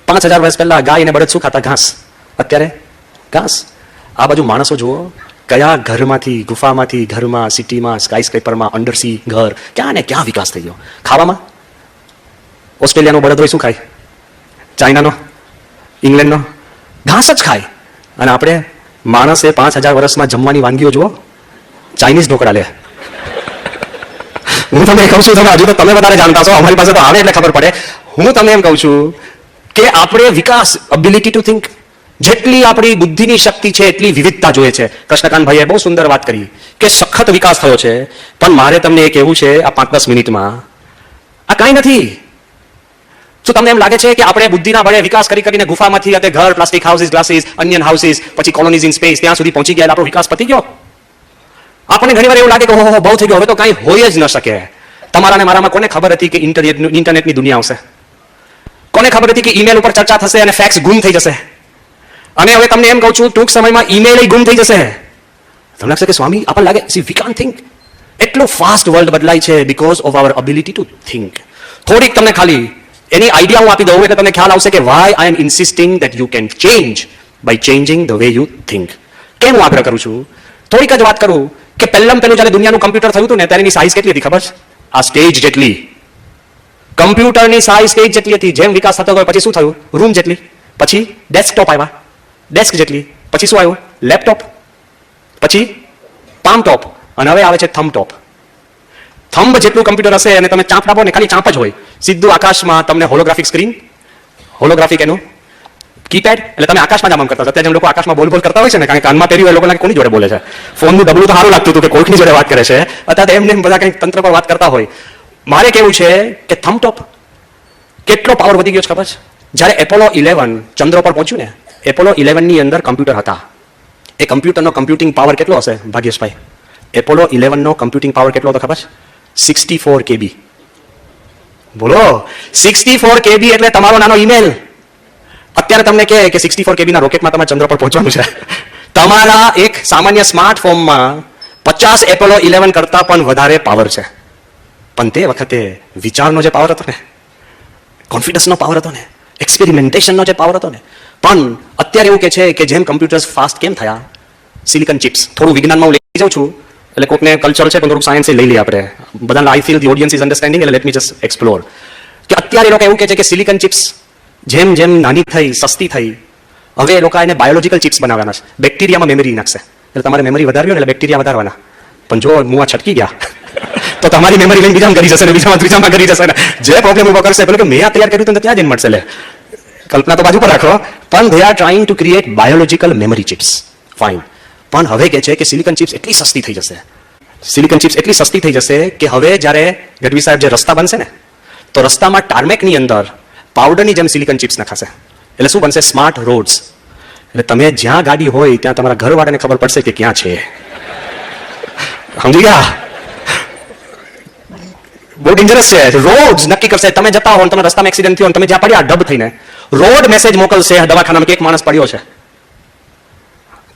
5000 વર્ષ પહેલા ગાય અને બળદ શું ખાતા? ઘાસ. અત્યારે ઘાસ. આ બાજુ માણસો જુઓ, કયા ઘરમાંથી, ગુફામાંથી ઘરમાં, સિટીમાં, સ્કાયસ્ક્રેપરમાં, અંડરસી ઘર, ક્યાં ને ક્યાં વિકાસ થઈ ગયો. ખાવામાં ઓસ્ટ્રેલિયાનો બળદ હોય શું ખાય? ચાઇનાનો, ઇંગ્લેન્ડનો ઘાસ જ ખાય. અને આપણે માણસે 5000 વર્ષમાં જમવાની વાનગીઓ જુઓ, ચાઇનીઝ ઢોકળા લે. હું તમને કહું છું, તમે હજુ તો તમે વધારે જાણતા છો, અમારી પાસે તો આવે એટલે ખબર પડે. હું તમને એમ કહું છું કે આપણે વિકાસ, એબિલિટી ટુ થિંક, જેટલી આપણી બુદ્ધિની શક્તિ છે એટલી વિવિધતા જોઈએ છે. કૃષ્ણકાંતભાઈએ બહુ સુંદર વાત કરી કે સખત વિકાસ થયો છે, પણ મારે તમને એ કહેવું છે આ 5-10 મિનિટમાં, આ કાંઈ નથી. શું તમને એમ લાગે છે કે આપણે બુદ્ધિના બળે વિકાસ કરીને ગુફામાંથી અત્યારે ઘર, plastic houses, glasses, onion houses, પછી કોલોનીઝ ઇન સ્પેસ, ત્યાં સુધી પહોંચી ગયા, આપણો વિકાસ પતી ગયો? આપણને ઘણીવાર એવું લાગે કે ઓહો બહુ થઈ ગયો, હવે તો કાંઈ હોય જ ન શકે. તમારા ને મારામાં કોને ખબર હતી કે ઇન્ટરનેટની દુનિયા આવશે? કોને ખબર હતી કે ઈમેલ ઉપર ચર્ચા થશે અને ફેક્સ ગુમ થઈ જશે? અને હવે તમને એમ કહું છું, ટૂંક સમયમાં ઈમેલ ગુમ થઈ જશે. તમને લાગશે કે સ્વામી આપણને લાગે સી વી કાન્ટ થિંક. એટલું ફાસ્ટ વર્લ્ડ બદલાય છે because of our ability to think. થોડીક તમને ખાલી એની આઈડિયા હું આપી દઉં એટલે તમને ખ્યાલ આવશે કે why I am insisting that you can change by changing the way you think. કેમ હું આગ્રહ કરું છું? થોડીક જ વાત કરું કે પહેલું જ્યારે દુનિયાનું કમ્પ્યુટર થયું હતું ને ત્યારે એની સાઇઝ કેટલી હતી ખબર છે? આ સ્ટેજ જેટલી. કમ્પ્યુટરની સાઇઝ સ્ટેજ જેટલી હતી. જેમ વિકાસ થતો ગયો પછી શું થયું? રૂમ જેટલી. પછી ડેસ્કટોપ આવ્યા, ડેસ્ક જેટલી. પછી શું આવ્યું? લેપટોપ. પછી પામ ટોપ, અને હવે આવે છે થંબ ટોપ. થંબ જેટલું કમ્પ્યુટર હશે અને તમે ચાંપ આપો ને ખાલી ચાંપ જ હોય, સીધું આકાશમાં તમને હોલોગ્રાફિક સ્ક્રીન, હોલોગ્રાફિક એનું કીપેડ, એટલે તમે આકાશમાં જ આમ કરતા. અત્યારે જેમ લોકો આકાશમાં બોલ કરતા હોય છે ને, કારણ કે કાનમાં પહેર્યું એ લોકોને કોની જોડે બોલે છે? ફોનનું ડબલું તો સારું લાગતું હતું કે કોઈકની જોડે વાત કરે છે. અત્યારે એમને બધા કંઈક તંત્ર પર વાત કરતા હોય. મારે કેવું છે કે થંબ ટોપ કેટલો પાવર વધી ગયો છે ખબર છે? જ્યારે એપોલો 11 ચંદ્ર પર પહોંચ્યું ને, એપોલો 11 ની અંદર કમ્પ્યુટર હતા. એ કમ્પ્યુટરનો કમ્પ્યુટિંગ પાવર કેટલો હશે ભાગ્યેશભાઈ? એપોલો 11 નો કમ્પ્યુટિંગ પાવર કેટલો હતો ખબર છે? 64 KB. બોલો, 64 KB એટલે તમારો નાનો ઈમેલ. અત્યારે તમને કહે કે 64 KB ના રોકેટમાં તમારે ચંદ્ર પર પહોંચવાનું છે. તમારા એક સામાન્ય સ્માર્ટફોનમાં 50 એપોલો 11 કરતા પણ વધારે પાવર છે. પણ તે વખતે વિચારનો જે પાવર હતો ને, કોન્ફિડન્સનો પાવર હતો ને, એક્સપેરિમેન્ટેશનનો જે પાવર હતો ને. પણ અત્યારે એવું કે છે કે જેમ કમ્પ્યુટર્સ ફાસ્ટ કેમ થયા, સિલિકન ચિપ્સ. થોડું વિજ્ઞાનમાં હું લઈ જાઉં છું, એટલે કોઈકને કલ્ચર છે પણ થોડુંક સાયન્સ લઈ લઈએ આપણે. બધાને I feel the audience is understanding, એટલે લેટ મી જસ્ટ એક્સપ્લોર. કે અત્યારે એ લોકો એવું કહે છે કે સિલિકન ચિપ્સ જેમ જેમ નાની થઈ, સસ્તી થઈ, હવે એ લોકો એને બાયોલોજિકલ ચિપ્સ બનાવવાના છે. બેક્ટેરિયામાં મેમરી નાખશે, એટલે તમારે મેમરી વધારવી હોય એટલે બેક્ટેરિયા વધારવાના. પણ જો મુવા છટકી ગયા તો તમારી મેમરી લઈને બીજામાં કરી જશે ને બીજામાં ત્રીજામાં કરી જશે ને જે પ્રોબ્લેમ ઉભો કરશે પેલું કે મેં આ તૈયાર કર્યું તો ત્યાં જઈને મળશે. લે કલ્પના તો બાજુ પર રાખો, પણ they are trying to create biological memory chips. Fine. પણ હવે કે છે કે સિલિકન ચિપ્સ એટલી સસ્તી થઈ જશે, સિલિકન ચિપ્સ એટલી સસ્તી થઈ જશે કે હવે જ્યારે ગઢવી સાહેબ જે રસ્તા બનશે ને, તો રસ્તામાં ટાર્મેકની અંદર પાવડરની જેમ સિલિકન ચિપ્સ નખાશે. એટલે શું બનશે? Smart rods. એટલે તમે જ્યાં ગાડી હોય ત્યાં તમારા ઘરવાળાને ખબર પડશે કે ક્યાં છે. સમજી ગયા? બહુ ડેન્જરસ છે. રોડ નક્કી કરશે. તમે જતા હો, તમે રસ્તામાં એક્સિડન્ટ થયો, તમે જ્યાં પડ્યા ડબ થઈને, રોડ મેસેજ મોકલશે દવાખાનામાં કે એક માણસ પડ્યો છે.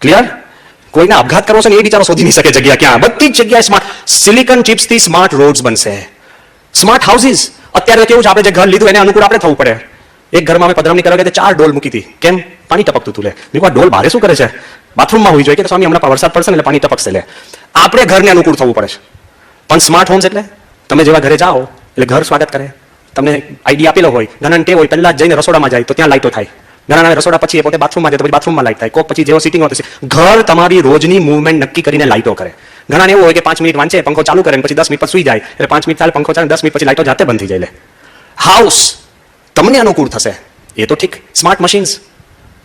ક્લિયર? કોઈને આપઘાત કરવો છે ને એ બિચારો શોધી નહીં શકે જગ્યા ક્યાં. બધી જ જગ્યાએ સ્માર્ટ સિલિકન ચિપ્સ થી સ્માર્ટ રોડ્સ બનશે. Smart houses. અત્યારે કેવું છે, આપણે જે ઘર લીધું એને અનુકૂળ આપણે થવું પડે. એક ઘરમાં અમે પધરામણી કરવા ગયા 4 ડોલ મૂકી હતી. કેમ? પાણી ટપકતું હતું. લે મેં કહ્યું ડોલ બારે શું કરે છે? બાથરૂમમાં હોવી જોઈએ કે સ્વામી હમણાં વરસાદ પડશે ને એટલે પાણી ટપકશે. લે આપણે ઘરને અનુકૂળ થવું પડે છે. પણ સ્માર્ટ હોમ્સ એટલે તમે જેવા ઘરે જાઓ એટલે ઘર સ્વાગત કરે. તમને આઈડિયા આપેલો હોય, ઘણા ટેવ હોય, પહેલા જઈને રસોડામાં જાય તો ત્યાં લાઈટો થાય, ઘણા રસોડા પછી એ પોતે બાથરૂમમાં જાય તો પછી બાથરૂમમાં લાઈટ થાય, કોક પછી જેવો સિટિંગ હોય ઘર તમારી રોજની મૂવમેન્ટ નક્કી કરીને લાઈટો કરે. ઘણા એવું હોય કે 5 મિનિટ વાંચે, પંખો ચાલુ કરે, પછી 10 મિનિટ પછી સુઈ જાય, એટલે 5 મિનિટ ચાલે પંખો ચાલે, 10 મિનિટ પછી લાઈટો જાતે બંધ થઈ જાય. લે હાઉસ તમને અનુકૂળ થશે. એ તો ઠીક. Smart machines,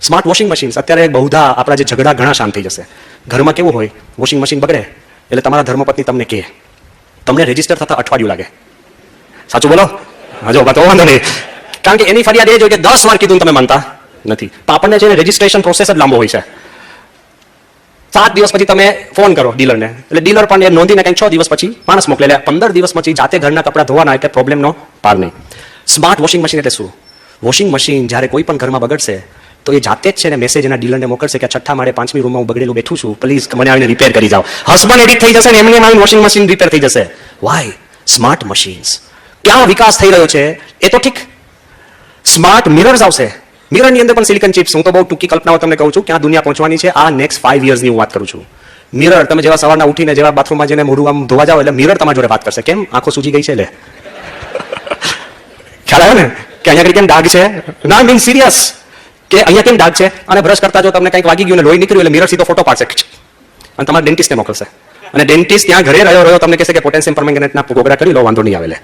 smart washing machines. અત્યારે બહુધા આપણા જે ઝઘડા ઘણા શાંત થઈ જશે. ઘરમાં કેવું હોય, વોશિંગ મશીન બગડે એટલે તમારા ધર્મપત્ની તમને કહે, તમને રજીસ્ટર થતા અઠવાડિયું લાગે. સાચું બોલો? હજો તો વાંધો નહીં, કારણ કે એની ફરિયાદ એ જ હોય કે 10 વાર કીધું તમે માનતા નથી. તો આપણને છે ને રજીસ્ટ્રેશન પ્રોસેસ જ લાંબો હોય છે. 7 દિવસ પછી તમે ફોન કરો ડીલરને, એટલે ડીલર પણ એ નોંધીને કંઈક 6 દિવસ પછી માણસ મોકલે. 15 દિવસ પછી જાતે ઘરના કપડાં ધોવાના, એટલે પ્રોબ્લેમનો પાર નહીં. સ્માર્ટ વોશિંગ મશીન એટલે શું? વોશિંગ મશીન જ્યારે કોઈ પણ ઘરમાં બગડશે તો એ જાતે જ છે ને મેસેજ એના ડીલરને મોકલશે કે 6થા માળે 5મી રૂમમાં હું બગડેલું બેઠું છું, પ્લીઝ મને આવીને રિપેર કરી જાઓ. હસબન્ડ એડિટ થઈ જશે ને એમને આવીને વોશિંગ મશીન રિપેર થઈ જશે. વાય? Smart machines. ક્યાં વિકાસ થઈ રહ્યો છે એ તો ઠીક. સ્માર્ટ મિરર્સ આવશે. મિરરની અંદર પણ સિલિકન ચિપ્સ. હું તો બહુ ટૂંકી કલ્પનાઓ તમને કહું છું ક્યાં દુનિયા પહોંચવાની છે. આ નેક્સ્ટ 5 યર્સની હું વાત કરું છું. મિરર, તમે જેવા સવારના ઉઠીને જેવા બાથરૂમમાં જઈને મોઢું આમ ધોવા જાઓ એટલે મિરર તમારી જોડે વાત કરશે. કેમ? આંખો સૂજી ગઈ છે. લે ખ્યાલ આવ્યો ને કે અહીંયા કેમ ડાઘ છે? ના, મીન સિરિયસ કે અહીંયા કેમ ડાઘ છે? અને બ્રશ કરતા જો તમને કંઈક વાગી ગયું ને લોહી નીકળ્યું એટલે મિરર સીધો ફોટો પાડશે અને તમારા ડેન્ટિસ્ટને મોકલશે. અને ડેન્ટિસ્ટ ત્યાં ઘરે રહ્યો તમને કહેશે કે પોટેશિયમ પરમેંગનેટના પ્રોગ્રામ કરી લો, વાંધો નહીં આવે. લે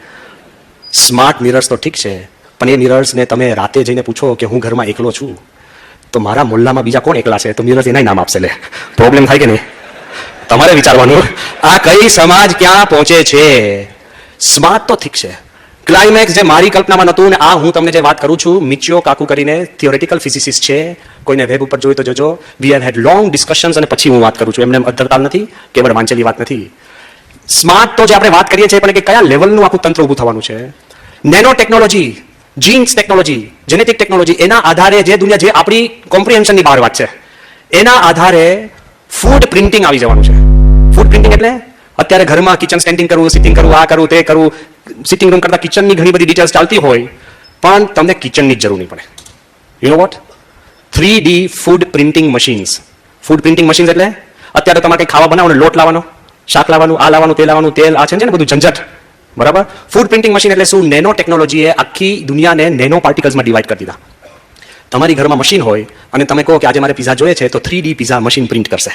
સ્માર્ટ મિરર્સ તો ઠીક છે, પણ એ મિરર્સને તમે રાતે જઈને પૂછો કે હું ઘરમાં એકલો છું તો મારા મોહલ્લામાં બીજા કોણ એકલા છે, તો મિરર્સ એના નામ આપશે. લે પ્રોબ્લેમ થાય કે નહીં? તમારે વિચારવાનું આ કઈ સમાજ ક્યાં પહોંચે છે. સ્માર્ટ તો ઠીક છે. ક્લાઇમેક્સ જે મારી કલ્પનામાં નહોતું ને આ હું તમને જે વાત કરું છું, મિચિયો કાકુ કરીને થિયોરેટિકલ ફિઝિસિસ્ટ છે, કોઈને વેબ ઉપર જોયું તો જોજો. We have head long discussions અને પછી હું વાત કરું છું. એમને અધરતાલ નથી, કેવળ વાંચેલી વાત નથી. સ્માર્ટ તો જે આપણે વાત કરીએ છીએ પણ કે કયા લેવલનું આખું તંત્ર ઊભું થવાનું છે. Nano technology, jeans technology, genetic technology, એના આધારે જે દુનિયા જે આપણી કોમ્પ્રિહેન્શનની બહાર વાત છે, એના આધારે ફૂડ પ્રિન્ટિંગ આવી જવાનું છે. ફૂડ પ્રિન્ટિંગ એટલે અત્યારે ઘરમાં કિચન સ્ટેન્ડિંગ કરવું, સિટિંગ કરવું, આ કરવું, તે કરવું. સિટિંગ રૂમ કરતા કિચનની ઘણી બધી ડિટેલ્સ ચાલતી હોય પણ તમને કિચનની જ જરૂર નહીં પડે. You know what? 3D food printing machines. Food printing machines એટલે અત્યારે તમારે કંઈ ખાવા બનાવવાનો, લોટ લાવવાનો, શાક લાવવાનું, આ લાવવાનું, તે લાવવાનું, તેલ આ છે ને બધું ઝંઝટ. બરાબર? ફૂડ પ્રિન્ટિંગ મશીન એટલે શું? નેનો ટેકનોલોજીએ આખી દુનિયાને નેનો પાર્ટિકલ્સમાં ડિવાઈડ કરી દીધા. તમારી ઘરમાં મશીન હોય અને તમે કહો કે આજે મારે પિઝા જોઈએ છે, તો 3D પિઝા મશીન પ્રિન્ટ કરશે.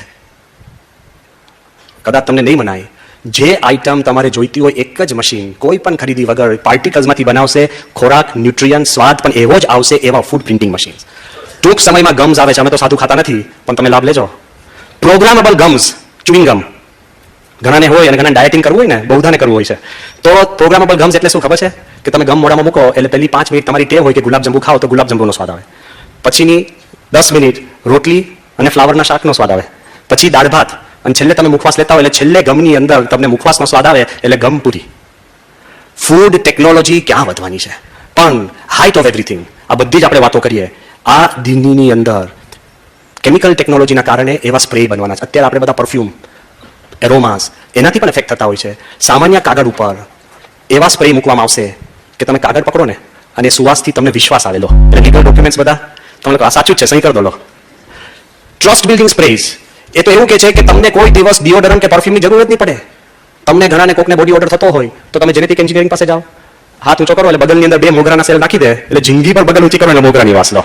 કદાચ તમને નહીં મનાય, જે આઈટમ તમારે જોઈતી હોય એક જ મશીન કોઈ પણ ખરીદી વગર પાર્ટિકલ્સમાંથી બનાવશે. ખોરાક, ન્યુટ્રિયન, સ્વાદ પણ એવો જ આવશે. એવા ફૂડ પ્રિન્ટિંગ મશીન. ટૂંક સમયમાં ગમ્સ આવે છે. અમે તો સાદું ખાતા નથી પણ તમે લાભ લેજો. પ્રોગ્રામેબલ ગમ્સ, ચ્યુઇંગ ગમ. ઘણાને હોય અને ઘણા ડાયટિંગ કરવું હોય ને, બહુધાને કરવું હોય છે. તો પ્રોગ્રામેબલ ગમ્સ એટલે શું ખબર છે? કે તમે ગમ મોઢામાં મૂકો એટલે પહેલી 5 મિનિટ તમારી ટેવ હોય કે ગુલાબજાંબુ ખાઓ તો ગુલાબજાંબુનો સ્વાદ આવે. પછીની 10 મિનિટ રોટલી અને ફ્લાવરના શાકનો સ્વાદ આવે. પછી દાળ ભાત અને છેલ્લે તમે મુખવાસ લેતા હોય એટલે છેલ્લે ગમની અંદર તમને મુખવાસનો સ્વાદ આવે એટલે ગમ પૂરી. ફૂડ ટેકનોલોજી ક્યાં વધવાની છે? પણ હાઇટ ઓફ એવરીથિંગ, આ બધી જ આપણે વાતો કરીએ, આ દિલ્હીની અંદર કેમિકલ ટેકનોલોજીના કારણે એવા સ્પ્રે બનવાના છે. અત્યારે આપણે બધા પરફ્યુમ, એરોમાસ એનાથી પણ ઇફેક્ટ થતા હોય છે. સામાન્ય કાગળ ઉપર એવા સ્પ્રે મૂકવામાં આવશે કે તમે કાગળ પકડો ને, અને સુવાસથી તમને વિશ્વાસ આવેલો, એટલે લીગલ ડોક્યુમેન્ટ્સ બધા તમને આ સાચું જ છે, સહી કરી દો લો. ટ્રસ્ટ બિલ્ડિંગ સ્પ્રેઝ, એ તો એવું કે છે કે તમને કોઈ દિવસ ડિઓડરન્ટ કે પરફ્યુમની જરૂર જ નહીં પડે. તમને ઘણાને કોકને બોડી ઓર્ડર થતો હોય તો તમે જેનેટિક એન્જિનિયરિંગ પાસે જાઓ, હાથ ઊંચો કરો એટલે બગલની અંદર 2 મોગરાના સેલ નાખી દે એટલે જિંદગી પર બગલ ઊંચી કરો એટલે મોગરાની વાસ લો.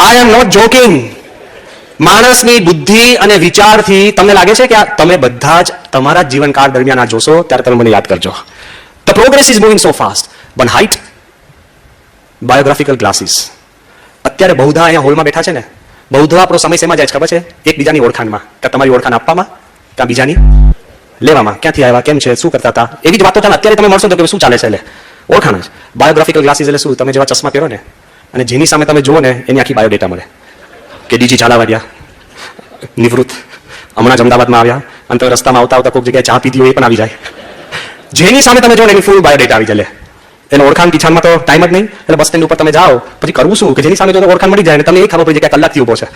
આઈ એમ નોટ જોકિંગ. માણસની બુદ્ધિ અને વિચારથી તમને લાગે છે કે તમે બધા જ તમારા જીવનકાળ દરમિયાન આ જોશો ત્યારે તમે મને યાદ કરજો. The progress is moving so fast. One height biographical glasses. અત્યારે બહુધા અહીંયા હોલમાં બેઠા છે ને, બહુધા આપણો સમય શેમાં જાય છે ખબર છે? એકબીજાની ઓળખાણમાં, કે તમારી ઓળખાણ આપવામાં, ત્યાં બીજાની લેવામાં. ક્યાંથી આવ્યા, કેમ છે, શું કરતા હતા, એવી જ વાતો ચાલે. અત્યારે તમે મળશો તો કે શું ચાલે છે, એટલે ઓળખાણ જ. બાયોગ્રાફિકલ ગ્લાસીસ એટલે શું? તમે જેવા ચશ્મા પહેરો ને અને જેની સામે તમે જુઓ ને એની આખી બાયોડેટા મળે, કે ડીજી ઝાલાવાડિયા નિવૃત્ત, હમણાં જ અમદાવાદમાં આવ્યા અને તમે રસ્તામાં આવતા આવતા કોઈક જગ્યાએ ચા પીધી હોય એ પણ આવી જાય. જેની સામે તમે જો ને એની ફૂલ બાયોડેટા આવી જાય. એને ઓળખાણ પીછાણમાં તો ટાઈમ જ નહીં, એટલે બસ સ્ટેન્ડ ઉપર તમે જાઓ પછી કરવું શું કે જેની સામે જો ઓળખાણ મળી જાય ને તમને એ ખબર પડી જાય કે કલાકથી ઊભો છે.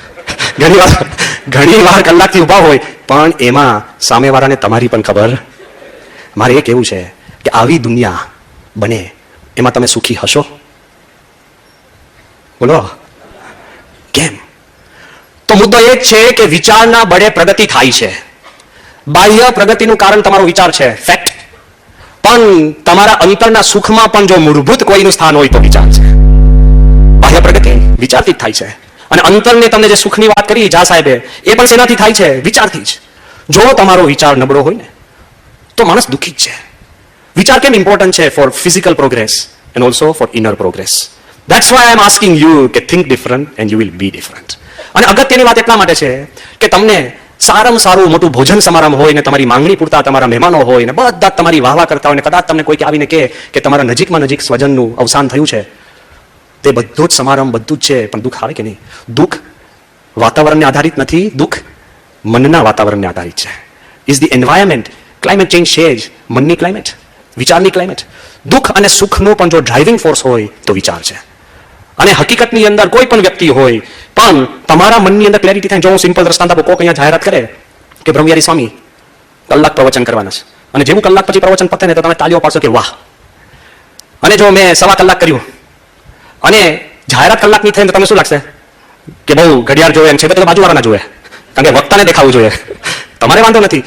ઘણી વાર કલાકથી ઊભા હોય પણ એમાં સામેવાળાને તમારી પણ ખબર. મારે એ કહેવું છે કે આવી દુનિયા બને એમાં તમે સુખી હશો? બોલો કેમ? તો મુદ્દો એ જ છે કે વિચારના બળે પ્રગતિ થાય છે. બાહ્ય પ્રગતિનું કારણ તમારો વિચાર છે, ફેક્ટ. પણ તમારા અંતરના સુખમાં પણ જો મૂળભૂત કોઈનું સ્થાન હોય તો વિચાર છે. બાહ્ય પ્રગતિ વિચારથી જ થાય છે. અને અંતરને તમને જે સુખની વાત કરી જા સાહેબે, એ પણ શેનાથી થાય છે? વિચારથી જ. જો તમારો વિચાર નબળો હોય ને તો માણસ દુઃખી જ છે. વિચાર કેમ ઇમ્પોર્ટન્ટ છે? For physical progress and also for inner progress. That's why I am asking you કે think different and you will be different. અને અગત્યની વાત એટલા માટે છે કે તમને સારામાં સારું મોટું ભોજન સમારંભ હોય ને તમારી માંગણી પૂરતા તમારા મહેમાનો હોય ને બધા તમારી વાહવા કરતા હોય ને કદાચ તમને કોઈ આવીને કહે કે તમારા નજીકમાં નજીક સ્વજનનું અવસાન થયું છે, તે બધો જ સમારંભ બધું જ છે, પણ દુઃખ આવે કે નહીં? દુઃખ વાતાવરણને આધારિત નથી, દુઃખ મનના વાતાવરણને આધારિત છે. Is the environment. Climate change છે જ મનની ક્લાઇમેટ, વિચારની ક્લાઇમેટ. દુઃખ અને સુખનો પણ જો ડ્રાઇવિંગ ફોર્સ હોય તો વિચાર છે. અને હકીકતની અંદર કોઈ પણ વ્યક્તિ હોય પણ તમારા મનની અંદર ક્લેરિટી થાય. જો હું સિમ્પલ દ્રષ્ટાંત આપું, કોક અહીંયા જાહેરાત કરે કે બ્રહ્મયારી સ્વામી કલાક પ્રવચન કરવાના છે, અને જેવું કલાક પછી પ્રવચન પતે ને તો તમે તાળીઓ પાડશો કે વાહ. અને જો મેં 1.25 કલાક કર્યું અને જાહેરાત કલાકની થઈ તો તમને શું લાગશે? કે બહુ ઘડિયાળ જોવે એમ છે, તો બાજુવાળાના જોવે, કારણ કે વક્તાને દેખાવું જોઈએ. તમારે વાંધો નથી.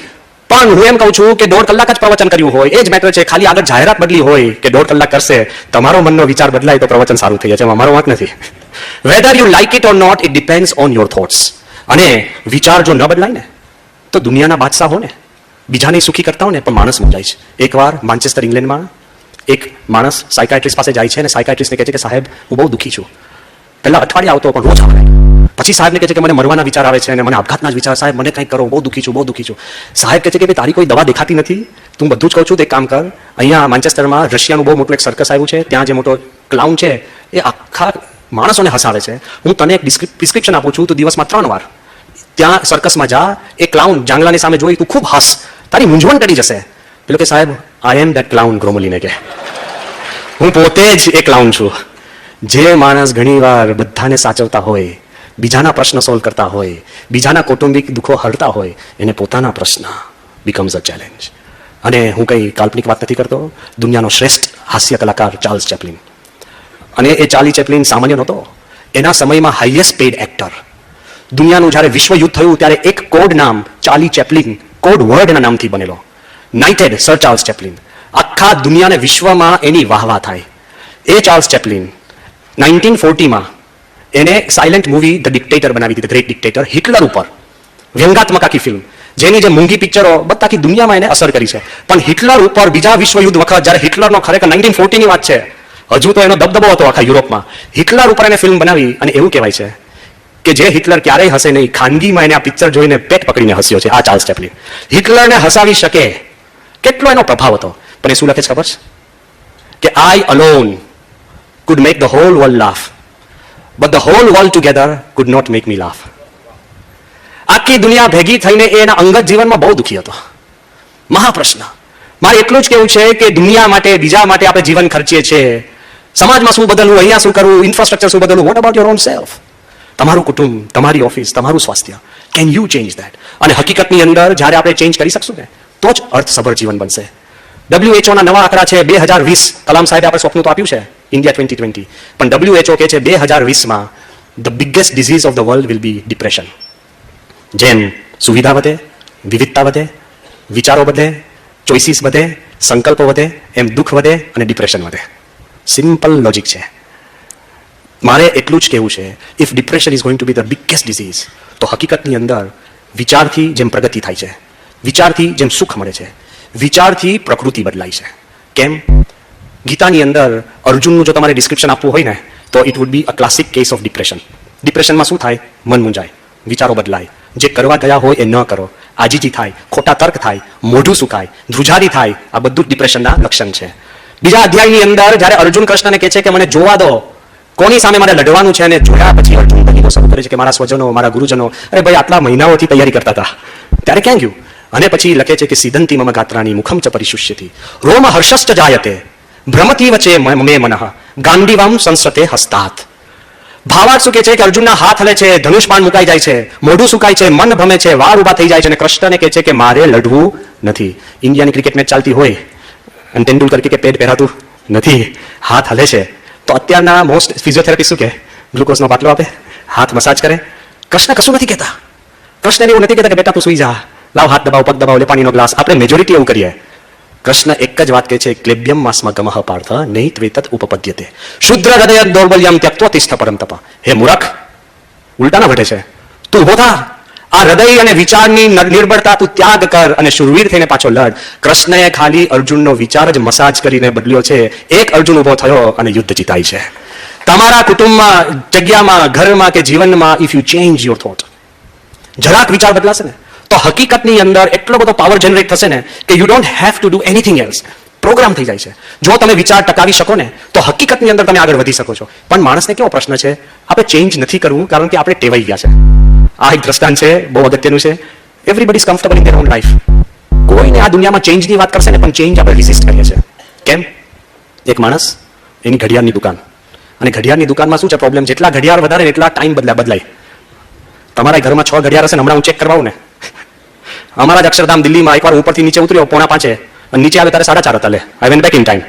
પણ હું એમ કહું છું કે 1.5 કલાક જ પ્રવચન કર્યું હોય એ જ મેટર છે. ખાલી આગળ જાહેરાત બદલી હોય કે 1.5 કલાક કરશે, તમારો મનનો વિચાર બદલાય તો પ્રવચન સારું થઈ જાય. અમારો વાંક નથી. Whether you like it or not, it depends on your thoughts. અને વિચાર જો ન બદલાય ને તો દુનિયાના બાદશાહ હો ને, બીજાને સુખી કરતા હોય ને પણ માણસ મુંજાય છે. એકવાર માન્ચેસ્ટર ઇંગ્લેન્ડમાં એક માણસ સાયકાટ્રિસ્ટ પાસે જાય છે અને સાયકાટ્રિસ્ટને કહે છે કે સાહેબ હું બહુ દુઃખી છું. પહેલા અઠવાડિયે આવતો પણ રોજ આવે. પછી સાહેબને કહે છે કે મને મરવાના વિચાર આવે છે અને મને આપઘાતના જ વિચાર, સાહેબ મને કંઈક કરો, બહુ દુઃખી છું, બહુ દુઃખી છું. સાહેબ કહે છે કે તારી કોઈ દવા દેખાતી નથી, તું બધું જ કહું છું તો એક કામ કર, અહીંયા માન્ચેસ્ટરમાં રશિયાનું બહુ મોટું એક સર્કસ આવ્યું છે, ત્યાં જે મોટો ક્લાઉન છે એ આખા માણસોને હસાવે છે. હું તને એક પ્રિસ્ક્રિપ્શન આપું છું, તું દિવસમાં 3 વાર ત્યાં સર્કસમાં જા, એ ક્લાઉન જાંગલાની સામે જોઈ તું ખૂબ હસ, તારી મૂંઝવણ ટળી જશે. પેલો કે સાહેબ આઈ એમ ધેટ ક્લાઉન, ગ્રોમલીને કે હું પોતે જ એ ક્લાઉન છું. જે માણસ ઘણીવાર બધાને સાચવતા હોય, બીજાના પ્રશ્ન સોલ્વ કરતા હોય, બીજાના કૌટુંબિક દુઃખો હરતા હોય, એને પોતાના પ્રશ્ન બીકમ્સ અ ચેલેન્જ. અને હું કંઈ કાલ્પનિક વાત નથી કરતો. દુનિયાનો શ્રેષ્ઠ હાસ્ય કલાકાર ચાર્લ્સ ચેપ્લિન, અને એ ચાર્લી ચેપ્લિન સામાન્ય નહોતો. એના સમયમાં હાઈએસ્ટ પેડ એક્ટર. દુનિયાનું જ્યારે વિશ્વયુદ્ધ થયું ત્યારે એક કોડ નામ ચાર્લી ચેપ્લિન, કોડ વર્ડના નામથી બનેલો, નાઇટેડ સર ચાર્લ્સ ચેપ્લિન. આખા દુનિયાને વિશ્વમાં એની વાહવા થાય. એ ચાર્લ્સ ચેપ્લિન 1940માં એને સાયલેન્ટ મૂવી ધ ડિક્ટેટર બનાવી હતી, ધ ગ્રેટ ડિક્ટેટર, હિટલર ઉપર વ્યંગાત્મક આખી ફિલ્મ, જેની જે મૂંગી પિક્ચરો બધા આખી દુનિયામાં એને અસર કરી છે. પણ હિટલર ઉપર બીજા વિશ્વયુદ્ધ વખત જ્યારે હિટલરનો ખરેખર 1940ની વાત છે, હજુ તો એનો દબદબો હતો આખા યુરોપમાં, હિટલર ઉપર એને ફિલ્મ બનાવી. અને એવું કહેવાય છે કે જે હિટલર ક્યારેય હસે નહીં, ખાનગીમાં એને આ પિક્ચર જોઈને પેટ પકડીને હસ્યો છે આ ચાર્લ્સ ચેપ્લિન. હિટલરને હસાવી શકે કેટલો એનો પ્રભાવ હતો. પણ એ શું લખે છે ખબર છે? કે આઈ alone could make the whole world laugh, but the whole world together could not make me laugh. આખી દુનિયા ભેગી થઈને એના અંગત જીવનમાં બહુ દુઃખી હતો. મહાપ્રશ્ન. મારે એટલું જ કહેવું છે કે દુનિયા માટે, બીજા માટે આપણે જીવન ખર્ચીએ છીએ. સમાજમાં શું બદલવું, અહીંયા શું કરવું, ઇન્ફ્રાસ્ટ્રક્ચર શું બદલવું, what about your own self? તમારું કુટુંબ, તમારી ઓફિસ, તમારું સ્વાસ્થ્ય, કેન યુ ચેન્જ ધેટ? અને હકીકતની અંદર જ્યારે આપણે ચેન્જ કરી શકશું ને તો જ અર્થસભર જીવન બનશે. WHO ના નવા આંકડા છે 2020, કલામ સાહેબે આપણે સ્વપ્ન તો આપ્યું છે, ઇન્ડિયા 2020. પણ WHO કહે છે 2020માં the biggest disease of the world will be depression. જેમ સુવિધા વધે, વિવિધતા વધે, વિચારો વધે, ચોઇસીસ વધે, સંકલ્પો વધે, એમ દુઃખ વધે અને ડિપ્રેશન વધે. સિમ્પલ લોજિક છે. મારે એટલું જ કહેવું છે, if depression is going to B the biggest disease, તો હકીકતની અંદર વિચારથી જેમ પ્રગતિ થાય છે, વિચારથી જેમ સુખ મળે છે, વિચારથી પ્રકૃતિ બદલાય છે. કેમ? ગીતાની અંદર અર્જુનનું જો તમારે ડિસ્ક્રિપ્શન આપવું હોય ને, તો it would be a classic case of depression. ડિપ્રેશનમાં શું થાય? મન મૂંઝાય, વિચારો બદલાય, જે કરવા ગયા હોય એ ન કરો, આજીજી થાય, ખોટા તર્ક થાય, મોઢું સુકાય, ધ્રુજારી થાય. આ બધું જ ડિપ્રેશનના લક્ષણ છે. બીજા અધ્યાયની અંદર જ્યારે અર્જુન કૃષ્ણને કહે છે કે મને જોવા દો, કોની સામે મારે લડવાનું છે, અને જોયા પછી અર્જુન કહીને શરૂ કરે છે કે મારા સ્વજનો, મારા ગુરુજનો, અરે ભાઈ આટલા મહિનાઓથી તૈયારી કરતા હતા, ત્યારે ક્યાં ગયું? અને પછી લખે છે કે સિદ્ધંતી મમ ગાત્રાણી મુખમ ચ પરિશુષ્યતિ રોમ હર્ષશ્ચ જાયતે ભ્રમતી વચે મે મનઃ ગાંડીવમ સંસતે હસ્તાત. ભાવાર્થ શું કહે છે કે અર્જુનના હાથ હલે છે, ધનુષ બાણ મુકાઈ જાય છે, મોઢું સુકાય છે, મન ભમે છે, વાળ ઉભા થઈ જાય છે, અને કૃષ્ણને કહે છે કે મારે લડવું નથી. ઇન્ડિયાની ક્રિકેટ મેચ ચાલતી હોય અને તેંડુલકર કે પેડ પહેરાતું નથી, હાથ હલે છે, તો અત્યારના મોસ્ટ ફિઝિયોથેરાપી શું કહે? ગ્લુકોઝનો બાટલો આપે, હાથ મસાજ કરે. કૃષ્ણ કશું નથી કહેતા. કૃષ્ણ એવું નથી કહેતા કે બેટા તું સુઈ જા, લાવ હાથ દબાવ, પગ દબાવ, લે પાણીનો ગ્લાસ. આપણે મેજોરિટી એવું કરીએ. કૃષ્ણ એક જ વાત કહે છે, ક્લેબ્યમ માસ્મા ગમઃ પાર્થ નહીં ત્વેતત ઉપપદ્યતે શુદ્ર હૃદય દૌર્બલ્યમ ત્યક્ત્વા તિષ્ઠ પરમ તપ. હે મૂર્ખ, ઉલટાના ઘટે છે. તું ઉભો થા, આ હૃદય અને વિચારની નિર્બળતા તું ત્યાગ કર અને શુરવીર થઈને પાછો લડ. કૃષ્ણએ ખાલી અર્જુનનો વિચાર જ મસાજ કરીને બદલ્યો છે. એક અર્જુન ઉભો થયો અને યુદ્ધ જીતાય છે. તમારા કુટુંબમાં, જગ્યામાં, ઘરમાં કે જીવનમાં, if you change your thought, જરાક વિચાર બદલાશે ને, તો હકીકતની અંદર એટલો બધો પાવર જનરેટ થશે ને કે you don't have to do anything else. Programme થઈ જાય છે. જો તમે વિચાર ટકાવી શકો ને, તો હકીકતની અંદર તમે આગળ વધી શકો છો. પણ માણસને કેવો પ્રશ્ન છે? આપણે ચેન્જ નથી કરવું કારણ કે આપણે ટેવાઈ ગયા છે. આ એક દ્રષ્ટાંત છે, બહુ અગત્યનું છે. Everybody is comfortable in their on life. કોઈને આ દુનિયામાં ચેન્જની વાત કરશે ને, પણ ચેન્જ આપણે રિઝિસ્ટ કરીએ છીએ. કેમ? એક માણસ, એની ઘડિયાળની દુકાન, અને ઘડિયાળની દુકાનમાં શું છે પ્રોબ્લેમ? જેટલા ઘડિયાળ વધારે એટલા ટાઈમ બદલાય. તમારા ઘરમાં 6 ઘડિયાળ હશે ને, હમણાં હું ચેક કરવા આવું ને, અમારા જ અક્ષરધામ દિલ્હીમાં એકવાર ઉપરથી નીચે ઉતર્યો 4:45, અને નીચે આવે ત્યારે 4:30 હતા. લે, I went back in time.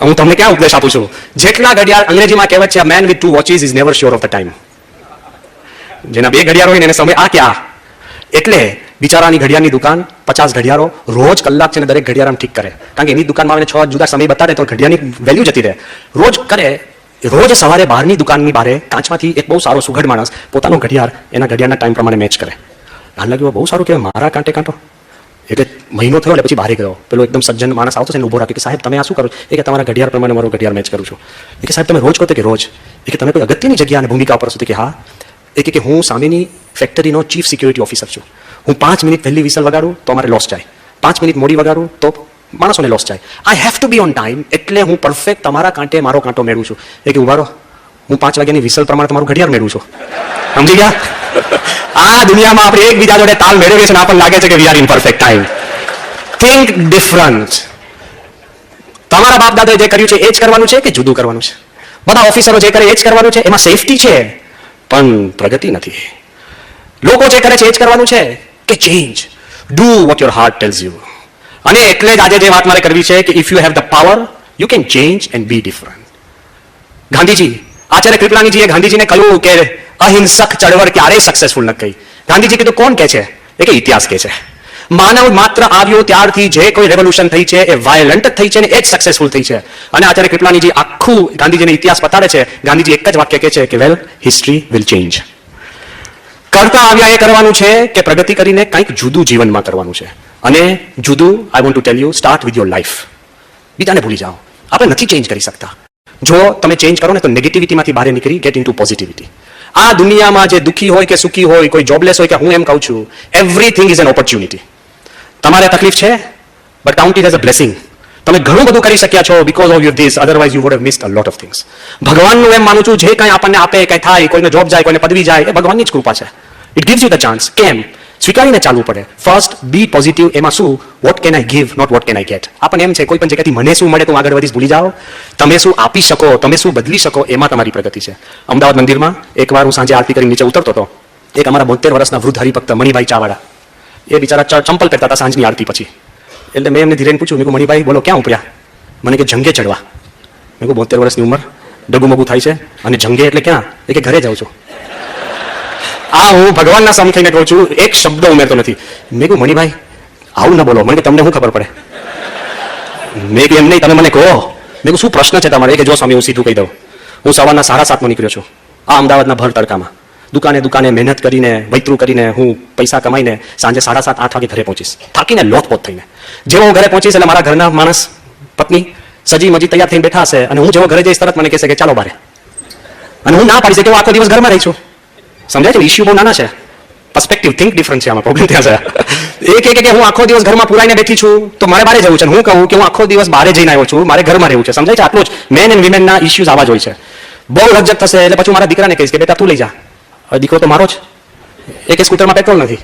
હું તમને ક્યાં ઉપદેશ આપું છું? જેટલા ઘડિયાળ, અંગ્રેજીમાં કહેવત છે, man with 2 watches is never sure of the time. જેના 2 ઘડિયાળ હોય ને એને સમય આ ક્યાં. એટલે બિચારાની ઘડિયાળની દુકાન 50 ઘડિયાળો રોજ કલાક છે ને દરેક ઘડિયાળ ઠીક કરે. કારણ કે એની દુકાનમાં આવીને 6 જુદા સમય બતાડે તો ઘડિયાળની વેલ્યુ જતી રહે. રોજ કરે. રોજ સવારે બહારની દુકાનની બહાર કાચમાંથી એક બહુ સારો સુઘડ માણસ પોતાનો ઘડિયાળ એના ઘડિયાળના ટાઈમ પ્રમાણે મેચ કરે. આન લાગ્યું બહુ સારું કહેવાય, મારા કાંટે કાંટો. એટલે મહિનો થયો એટલે પછી બહાર ગયો. પેલો એકદમ સજ્જન માણસ આવતો છે ને, ઉભો રાખ્યો કે સાહેબ તમે આ શું કરો? એ કે તમારા ઘડિયાળ પ્રમાણે મારો ઘડિયાળ મેચ કરું છું. એ કે સાહેબ તમે રોજ કહો કે રોજ? એ કે તમે કોઈ અગત્યની જગ્યા અને ભૂમિકા ઉપર છો? કે હા. એ કે હું સામેની ફેક્ટરીનો ચીફ સિક્યુરિટી ઓફિસર છું. હું 5 મિનિટ પહેલી વિસલ વગાડું તો અમારે લોસ જાય, 5 મિનિટ મોડી વગાડું તો માણસોને લોસ જાય. I have to B on time. એટલે હું પરફેક્ટ તમારા કાંટે મારો કાંટો મેળવું છું. એ કે ઉભા રહો, હું 5 વાગ્યાની વિસલ પ્રમાણે તમારું ઘડિયાળ મેળવું છું. સમજી ગયા? આ દુનિયામાં આપણે એકબીજા જોડે તાલ મેળવીએ છીએ ને આપણને લાગે છે કે we are in perfect time. Think different. તમારા બાપ દાદાએ જે કર્યું છે એ જ કરવાનું છે કે જુદું કરવાનું છે? બધા ઓફિસરો જે કરે એ જ કરવાનું છે? એમાં સેફટી છે પણ પ્રગતિ નથી. લોકો જે કરે છે એ જ કરવાનું છે કે change? Do what your heart tells you. અને એટલે જ આજે જે વાત મારે કરવી છે કે if you have the power you can change and be different. Gandhiji, Acharya કૃપલાનીજીએ ગાંધીજીને કહ્યું કે અહિંસક ચળવળ ક્યારેય સક્સેસફુલ ન કહી. ગાંધીજી કીધું કોણ કહે છે? એ કે ઇતિહાસ કહે છે. માનવ માત્ર આવ્યો ત્યારથી જે કોઈ રેવોલ્યુશન થઈ છે એ વાયલન્ટ થઈ છે ને એ જ સક્સેસફુલ થઈ છે. અને આચાર્ય કૃપલાનીજી આખું ગાંધીજીનો ઇતિહાસ બતાડે છે. ગાંધીજી એક જ વાક્ય કહે છે કે વેલ, હિસ્ટ્રી વિલ ચેન્જ. કરતા આવ્યા એ કરવાનું છે કે પ્રગતિ કરીને કંઈક જુદું જીવનમાં કરવાનું છે. અને જુદું, આઈ want to tell you, start with your life. બીજાને ભૂલી જાઓ. આપણે નથી ચેન્જ કરી શકતા. જો તમે ચેન્જ કરો ને તો નેગેટિવિટીમાંથી બહાર નીકળી ગેટ ઇન્ટુ પોઝિટિવિટી. આ દુનિયામાં જે દુઃખી હોય કે સુખી હોય, કોઈ જોબલેસ હોય કે હું એમ કહું છું, એવરીથિંગ ઇઝ એન ઓપોર્ચ્યુનિટી. તમારે તકલીફ છે but count it as a blessing. તમે ઘણું બધું કરી શક્યા છો because of your this, otherwise you would have missed a lot of things. ભગવાનનું એમ માનું છું જે કંઈ આપણને આપે, કંઈ થાય, કોઈને જોબ જાય, કોઈને પદવી જાય, એ ભગવાનની જ કૃપા છે. It gives you the chance. કેમ? સ્વીકારીને ચાલવું પડે. First be positive. એમાં શું? What can I give, not what can I get. આપણને એમ છે કોઈ પણ જગ્યાથી મને શું મળે તો આગળ વધીશ, ભૂલી જાઓ. તમે શું આપી શકો, તમે શું બદલી શકો, એમાં તમારી પ્રગતિ છે. અમદાવાદ મંદિરમાં એકવાર હું સાંજે આરતી કરીને નીચે ઉતરતો હતો. એક અમારા 72 વર્ષના વૃદ્ધ હરિભક્ત મણિભાઈ ચાવાડા, એ બિચારા ચંપલ પહેરતા હતા સાંજની આરતી પછી. એટલે મેં એમને ધીરેને પૂછ્યું, મેં કહ્યું મણિભાઈ બોલો ક્યાં ઉપડ્યા? મને કે જંગે ચડવા. મેં કહું 72 વર્ષની ઉંમર, ડગુમગું થાય છે અને જંગે એટલે ક્યાં? એ કે ઘરે જાઉં છું. આ હું ભગવાનના સમ થઈને કહું છું, એક શબ્દ ઉમેરતો નથી. મેં કહું મણિભાઈ આવું ન બોલો, મને કે તમને શું ખબર પડે? મેં કે એમ નહીં, તમે મને કહો. મેં કહું શું પ્રશ્ન છે તમારે? કે જો સ્વામી હું સીધું કહી દઉં, હું સવારના 7:30 નીકળ્યો છું આ અમદાવાદના ભર તડકામાં, દુકાને મહેનત કરીને વૈતરું કરીને હું પૈસા કમાઈને સાંજે 7:30-8 વાગે ઘરે પહોંચીશ, થાકીને લોથપોથ થઈને. જેવો હું ઘરે પહોંચીશ એટલે મારા ઘરના માણસ, પત્ની સજી મજી તૈયાર થઈને બેઠા હશે, અને હું જેવો ઘરે જઈશ તરત મને કહેશે કે ચાલો બારે, અને હું ના પાડીશ કે હું આખો દિવસ ઘરમાં રહી છું. સમજાય છે? ઇશ્યુ બહુ નાના છે, પર્સપેક્ટિવ થિંક ડિફરન્ટ છે આમાં, પ્રોબ્લેમ ત્યાં છે. એક કે હું આખો દિવસ ઘરમાં પુરાઈને બેઠી છું તો મારે બહાર જવું છે, હું કહું કે હું આખો દિવસ બહાર જઈને આવ્યો છું, મારે ઘરમાં રહેવું છે. સમજાય છે? આટલું જ મેન એન્ડ વિમેનના ઇશ્યુઝ આવા જ હોય છે. બહુ લજ્જત થશે એટલે પછી મારા દીકરાને કહીશ કે બેટા તું લઈ જા. હવે દીકરો તો મારો જ, એક સ્કૂટરમાં પેટ્રોલ નથી,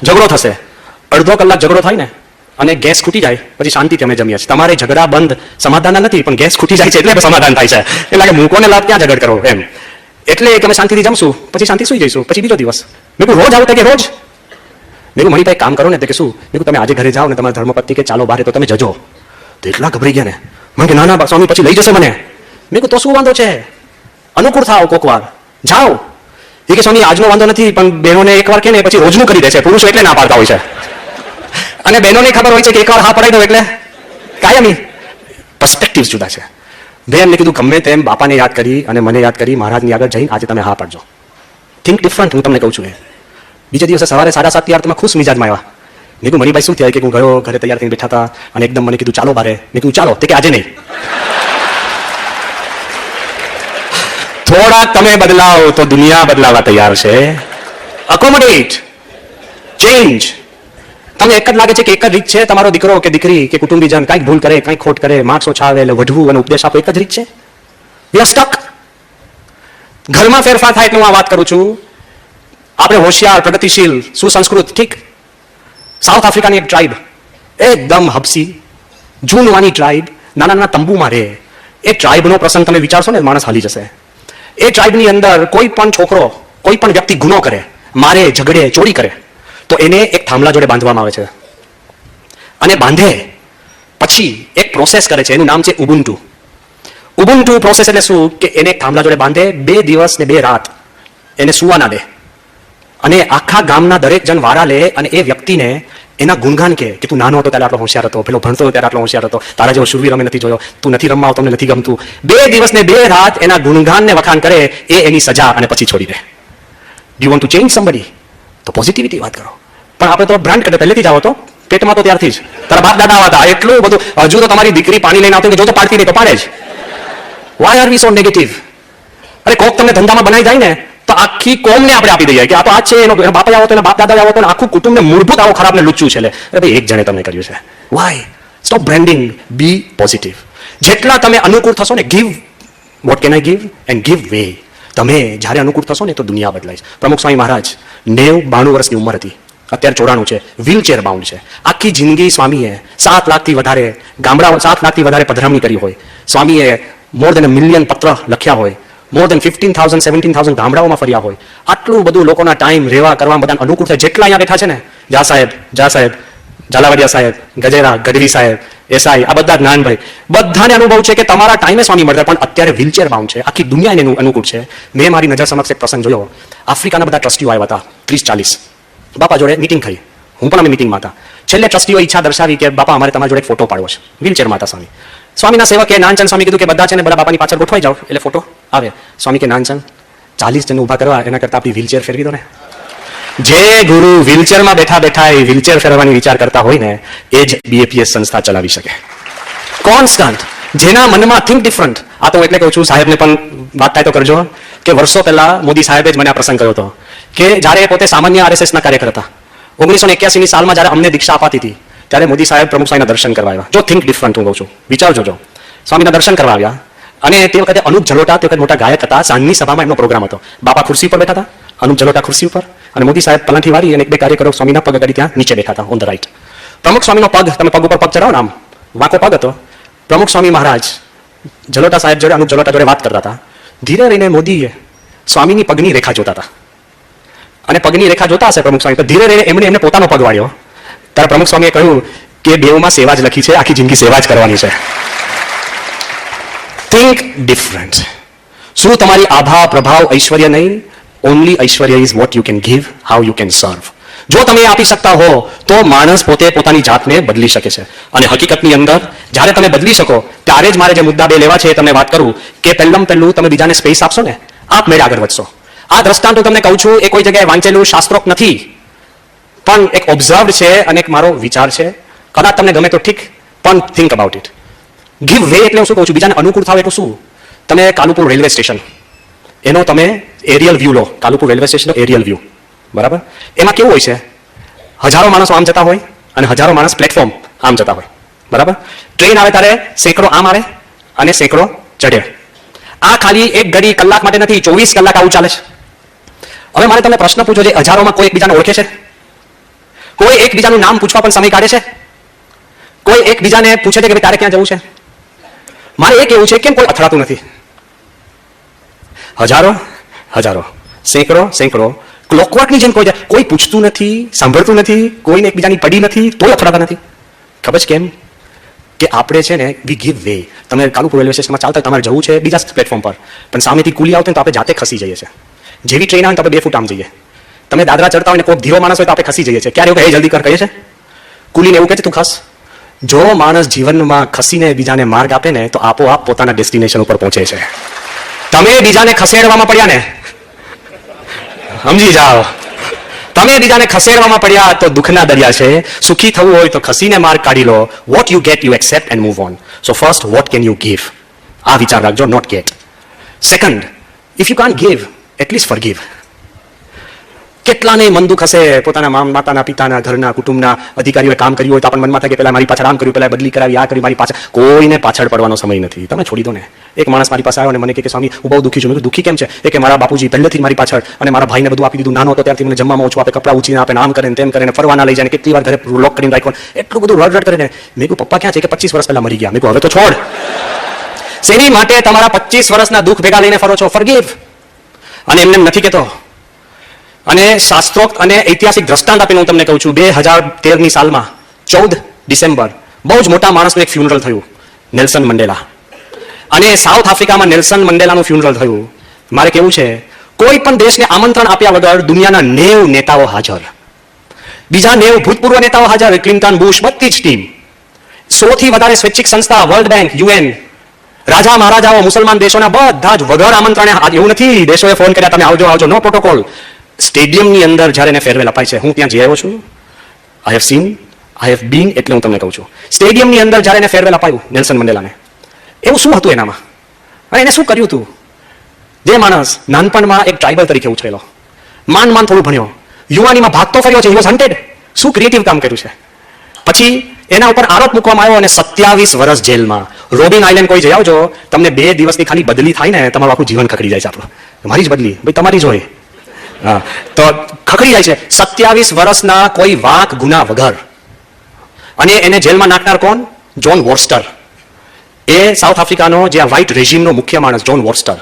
ઝઘડો થશે, અડધો કલાક ઝઘડો થાય ને અને ગેસ ખૂટી જાય પછી શાંતિથી અમે જમીએ છીએ. તમારે ઝઘડા બંધ સમાધાન નથી, પણ ગેસ ખૂટી જાય છે એટલે સમાધાન થાય છે. એટલે કે મૂકોને લાભ ક્યાં ઝઘડ કરો એમ. એટલે અમે શાંતિથી જમશું, પછી શાંતિ સુઈ જઈશું, પછી બીજો દિવસ. મેં કહું રોજ આવું કે રોજ? મેં કહું મણિભાઈ કામ કરો ને. તો કે શું? મેં કહું તમે આજે ઘરે જાઓ ને તમારા ધર્મપત્ની કે ચાલો બહાર, તો તમે જજો. તો એટલા ગભરાઈ ગયા ને, મને કે ના સ્વામી પછી લઈ જશે મને. મેં કહું તો શું વાંધો છે, અનુકૂળ થાવ કોક વાર, જાઓ. એ કે સ્વામી આજનો વાંધો નથી, પણ બહેનોને એકવાર કે ને પછી રોજનું કરી દે છે, પુરુષો એટલે ના પાડતા હોય છે. અને બહેનોને ખબર હોય છે કે એકવાર હા પડાઈ દો એટલે કાયમી. પર્સપેક્ટિવ્સ જુદા છે. મેં એમને કીધું ગમે તેમ બાપાને યાદ કરી અને મને યાદ કરી મહારાજની આગળ જઈને આજે તમે હા પાડજો. થિંક ડિફરન્ટ, હું તમને કહું છું. બીજા દિવસે સવારે 7:30 તૈયાર તમે ખુશ મિજાજમાં આવ્યા. મેં કીધું મણિભાઈ શું થયા? કે હું ગયો ઘરે તૈયાર થઈને બેઠા હતા અને એકદમ મને કીધું ચાલો બારે. મેં કીધું ચાલો. તે કે આજે નહીં, થોડા તમે બદલાવ તો દુનિયા બદલાવા તૈયાર છે. અકોમોડેટ, ચેન્જ. તમને એક જ લાગે છે કે એક જ રીત છે, તમારો દીકરો કે દીકરી કે કુટુંબીજન કંઈક ભૂલ કરે, કંઈક ખોટ કરે, માર્ક્સ ઓછા આવે એટલે વઢવું અને ઉપદેશ આપો, એક જ રીત છે? We are stuck. ઘરમાં ફેરફાર થાય એટલે હું આ વાત કરું છું. આપણે હોશિયાર, પ્રગતિશીલ, સુસંસ્કૃત, ઠીક. સાઉથ આફ્રિકાની એક ટ્રાઇબ, એકદમ હબસી જૂનવાની ટ્રાઇબ, નાના નાના તંબુમાં રહે. એ ટ્રાઇબનો પ્રસંગ તમે વિચારશો ને માણસ હાલી જશે. એ ટ્રાઇબની અંદર કોઈ પણ છોકરો, કોઈ પણ વ્યક્તિ ગુનો કરે, મારે, ઝઘડે, ચોરી કરે, તો એને એક થાંભલા જોડે બાંધવામાં આવે છે. અને બાંધે પછી એક પ્રોસેસ કરે છે, એનું નામ છે ઉબુન્ટુ. ઉબુન્ટુ પ્રોસેસ એટલે શું? કે એને એક થાંભલા જોડે બાંધે, 2 દિવસ ને 2 રાત એને સુવા ના દે, અને આખા ગામના દરેક જણ વારા લે અને એ વ્યક્તિને એના ગુણગાન કે તું નાનો હતો ત્યારે આટલો હોશિયાર હતો, પેલો ભણતો હતો ત્યારે આટલો હોશિયાર હતો, તારા જેવો શૂરવીર અમે નથી જોયો, તું નથી રમવા આવતો, અમને નથી ગમતું. 2 દિવસ ને 2 રાત એના ગુણગાનને વખાણ કરે, એ એની સજા, અને પછી છોડી દે. Do you want to change somebody? તો પોઝિટિવિટી વાત કરો. પણ આપણે તો બ્રાન્ડ કરે, પહેલેથી જ આવો તો પેટમાં તો ત્યારથી જ તારા બાપ દાદા હતા એટલું બધું. હજુ તો તમારી દીકરી પાણી લઈને આવતી જો તો પાડતી નહીં તો પાડે જ. Why are V so negative? અરે કોક તમને ધંધામાં બનાવી જાય ને તો આખી કોમને આપણે આપી દઈએ કે આ તો આ છે, એનો બાપ આવો તો, એના બાપ દાદા આવો તો, આખું કુટુંબને મૂળભૂત આવો ખરાબ ને લુચ્ચું છે. અરે ભાઈ એક જણે તમને કર્યું છે. Y? Stop branding, B positive. જેટલા તમે અનુકૂળ થશો ને, give vote can I give and give way. તમે જ્યારે અનુકૂળ થશો ને તો દુનિયા બદલાય છે. પ્રમુખ સ્વામી મહારાજ 92 વર્ષની ઉંમર હતી, અત્યારે 94 છે, વ્હીલચેર બાઉન્ડ છે. આખી જિંદગી સ્વામીએ 7 લાખથી વધારે ગામડા, 7 લાખથી વધારે પધરામણી કરી હોય. સ્વામીએ મોર દેન 1 મિલિયન પત્ર લખ્યા હોય, મોર દેન 15,000 17,000 ગામડાઓમાં ફર્યા હોય. આટલું બધું લોકોના ટાઈમ રહેવા કરવા બધા અનુકૂળ થાય. જેટલા અહીંયા બેઠા છે ને, જા સાહેબ, ઝાલાવાડિયા સાહેબ, ગજેરા, ગઢવી સાહેબ, એસઆઈ, આ બધા જ્ઞાનભાઈ, બધાને અનુભવ છે કે તમારા ટાઈમે સ્વામી મળતા, પણ અત્યારે વ્હીલચેર બાઉન્ડ છે. આખી દુનિયા એને અનુકૂળ છે. મેં મારી નજર સમક્ષ એક પ્રસંગ જોયો. આફ્રિકાના બધા ટ્રસ્ટીઓ આવ્યા હતા, 30-40 બાપા જોડે મીટિંગ થઈ. હું પણ અમે મીટિંગમાં હતા. છેલ્લે ટ્રસ્ટીઓ ઈચ્છા દર્શાવી કે બાપા અમારે તમારી જોડે એક ફોટો પાડવો છે. વ્હીલચેરમાં હતા સ્વામી. સ્વામીના સેવકે નાનચંદ સ્વામી કીધું કે બધા છે ને બધા બાપાની પાછળ ગોઠવાઈ જાઓ એટલે ફોટો આવે. સ્વામી કે નાનચંદ 40 જણ ઊભા કરવા એના કરતા આપણી વ્હીલચેર ફેરવી દો ને. જે ગુરુ વ્હીલચેરમાં બેઠા બેઠા એ વ્હીલચેર ફેરવવાની વિચાર કરતા હોય ને એ જ BAPS સંસ્થા ચલાવી શકે. કોન્સ્ટન્ટ, જેના મનમાં થિંક ડિફરન્ટ. આ તો એટલે કહું છું, સાહેબને પણ વાત થાય તો કરજો કે વર્ષો પહેલા મોદી સાહેબે જ મને આ પ્રસંગ કર્યો હતો કે જ્યારે પોતે સામાન્ય RSSના કાર્યકર હતા, 1981ની સાલમાં જ્યારે અમને દીક્ષા અપાતી હતી ત્યારે મોદી સાહેબ પ્રમુખ સ્વામીના દર્શન કરવા આવ્યા. જો થિંક ડિફરન્ટ હું કહું છું, વિચારજો. જો સ્વામીના દર્શન કરવા આવ્યા અને તે વખતે અનુપ જલોટા તે વખતે મોટા ગાયક હતા. સાંજની સભામાં એમનો પ્રોગ્રામ હતો. બાપા ખુરશી પર બેઠા હતા, અનુપ જલોટા ખુરશી ઉપર, અને મોદી સાહેબ પલાઠી વાળી અને 1-2 કાર્યકરો સ્વામીના પગ અગાડી ત્યાં નીચે બેઠા હતા, ઓન ધ રાઈટ. પ્રમુખ સ્વામીનો પગ, તમે પગ ઉપર પગ ચડાવો ને આમ, વાંકો પગ હતો. પ્રમુખ સ્વામી મહારાજ જલોટા સાહેબ જોડે, અનુપ જલોટા જોડે વાત કરતા હતા. ધીરે રહીને મોદીએ સ્વામીની પગની રેખા જોતા હતા, અને પગની રેખા જોતા હશે પ્રમુખ સ્વામી, તો ધીરે રહીને એમને પોતાનો પગ વાળ્યો. ત્યારે પ્રમુખ સ્વામીએ કહ્યું કે બેઉમાં સેવા જ લખી છે, આખી જિંદગી સેવા જ કરવાની છે. Think different. શું તમારી આભા, પ્રભાવ, ઐશ્વર્ય નહીં? Only Aishwarya is what you can give, how you can સર્વ. જો તમે આપી શકતા હો તો માણસ પોતે પોતાની જાતને બદલી શકે છે. અને હકીકતની અંદર જ્યારે તમે બદલી શકો ત્યારે જ મારે જે મુદ્દા બે લેવા છે એ તમને વાત કરું કે પહેલું તમે બીજાને સ્પેસ આપશો ને, આપમેળે આગળ વધશો. આ દ્રષ્ટાંત હું તમને કહું છું એ કોઈ જગ્યાએ વાંચેલું શાસ્ત્રોક્ત નથી, પણ એક ઓબ્ઝર્વડ છે અને એક મારો વિચાર છે. કદાચ તમને ગમે તો ઠીક, પણ think about it. Give way એટલે હું શું કહું છું, બીજાને અનુકૂળ થાવ એટલે શું? તમે કાલુપુર રેલવે સ્ટેશન એનો તમે એરિયલ વ્યૂ લો, કાલુપુર રેલવે સ્ટેશનનો એરિયલ વ્યૂ, બરાબર? એમાં કેવું હોય છે, હજારો માણસો આમ જતા હોય અને હજારો માણસ પ્લેટફોર્મ આમ જતા હોય, બરાબર? ટ્રેન આવે ત્યારે સેંકડો આમ આવે અને સેંકડો ચઢે. આ ખાલી એક ઘડી કલાક માટે નથી, 24 કલાક આવું ચાલે છે. હવે મારે તમને પ્રશ્ન પૂછો, જે હજારોમાં કોઈ એકબીજાને ઓળખે છે? કોઈ એકબીજાનું નામ પૂછવા પણ સમય કાઢે છે? કોઈ એકબીજાને પૂછે છે કે ભાઈ તારે ક્યાં જવું છે? મારે એ કહેવું છે કેમ કોઈ અથડાતું નથી? હજારો, સેંકડો ક્લોકવર્કની જેમ કોઈ પૂછતું નથી, સાંભળતું નથી, કોઈને એકબીજાની પડી નથી, તોય અથડાતા નથી. ખબર છે કેમ? કે આપણે છે ને વી ગીવ વે. તમે કાલુપુર રેલવે સ્ટેશનમાં ચાલતા તમારે જવું છે બીજા પ્લેટફોર્મ પર, પણ સામેથી કુલી આવતું તો આપણે જાતે ખસી જઈએ છીએ. જેવી ટ્રેન આવે તો આપણે 2 ફૂટ આમ જઈએ. તમે દાદરા ચડતા હોય ને કોઈ ધીરો માણસ હોય તો આપણે ખસી જઈએ છીએ. ક્યારે એવું કહે જલ્દી કર કહીએ છે? કુલીને એવું કહે છે તું ખસ. જો માણસ જીવનમાં ખસીને બીજાને માર્ગ આપે ને તો આપોઆપ પોતાના ડેસ્ટિનેશન ઉપર પહોંચે છે. તમે બીજાને ખસેડવામાં પડ્યા ને, સમજી જાઓ, તમે બીજાને ખસેડવામાં પડ્યા તો દુઃખના દરિયા છે. સુખી થવું હોય તો ખસીને માર્ગ કાઢી લો. What you get you accept and move on. So first, what can you give? આ વિચાર રાખજો, not get. Second, if you can't give, at least forgive. કેટલાને મન દુઃખ હશે, પોતાના માતાના, પિતાના, ઘરના, કુટુંબના અધિકારીઓએ કામ કર્યું હોય તો આપણને મનમાં થાય કે પેલા મારી પાછળ આમ કર્યું, પેલા બદલી કરાવી, આ કરી, મારી પાછળ. કોઈને પાછળ પડવાનો સમય નથી, તમે છોડી દો ને. એક માણસ મારી પાસે આવ્યો અને મને કહે કે સ્વામી હું બહુ દુઃખી છું. મેં દુઃખી કેમ છે? એ કે મારા બાપુજી પહેલેથી મારી પાછળ અને મારા ભાઈને બધું આપી દીધું. નાનો હતો ત્યારથી મને જમવામાં ઓછું આપે, કપડાં ઊંચીને આપે, આમ કરે ને તેમ કરે ને ફરવાના લઈ જાય, કેટલી વાર ઘરે લોક કરીને રાખ્યો, એટલું બધું રડ કરીને. મેં કહ્યું પપ્પા ક્યાં છે? કે 25 વર્ષ પહેલા મરી ગયા. મેં કહ્યું હવે તો છોડ. શેની માટે તમારા 25 વર્ષના દુઃખ ભેગા લઈને ફરો છો? ફોરગીવ. અને એમને નથી કહેતો. અને શાસ્ત્રોક્ત અને ઐતિહાસિક દ્રષ્ટાંત આપીને હું તમને કહું છું, 2013ની સાલમાં 14 ડિસેમ્બર બહુ જ મોટા માણસનું એક ફ્યુનરલ થયું, નેલ્સન મંડેલા. અને સાઉથ આફ્રિકામાં નેલ્સન મંડેલાનું ફ્યુનરલ થયું. મારે કેવું છે, કોઈ પણ દેશને આમંત્રણ આપ્યા વગર દુનિયાના 90 નેતાઓ હાજર, બીજા 90 ભૂતપૂર્વ નેતાઓ હાજર, ક્લિન્ટન, બુશ, બધી જ ટીમ. 100 થી વધારે સ્વૈચ્છિક સંસ્થા, વર્લ્ડ બેંક, UN, રાજા મહારાજાઓ, મુસલમાન દેશોના બધા જ વગર આમંત્રણે. એવું નથી દેશોએ ફોન કર્યા તમે આવજો, નો પ્રોટોકોલ. સ્ટેડિયમની અંદર જ્યારે એને ફેરવેલ અપાય છે, હું ત્યાં જઈ આવ્યો છું, I have seen, I have been, એટલે હું તમને કહું છું. સ્ટેડિયમની અંદર જ્યારે એને ફેરવેલ અપાયું નેલ્સન મંડેલાને, એવું શું હતું એનામાં? અને એને શું કર્યું હતું? જે માણસ નાનપણમાં એક ટ્રાઇબલ તરીકે ઉછરેલો, માન થોડું ભણ્યો, યુવાનીમાં ભાગતો ફર્યો છે, હી વોઝ હન્ટેડ. શું ક્રિએટિવ કામ કર્યું છે? પછી એના ઉપર આરોપ મૂકવામાં આવ્યો અને 27 વર્ષ જેલમાં. રોબિન આઇલેન્ડ કોઈ જઈ આવજો, તમને 2 દિવસની ખાલી બદલી થાય ને તમારું આખું જીવન ખખડી જાય છે. આપણું મારી જ બદલી, ભાઈ તમારી જ હોય, હા, તો ખખડી જાય છે. 27 વર્ષના કોઈ વાંક ગુના વગર. અને એને જેલમાં નાખનાર કોણ? જોન વોર્સ્ટર. એ સાઉથ આફ્રિકાનો જે આ વ્હાઇટ રેજીમનો મુખ્ય માણસ જોન વોર્સ્ટર,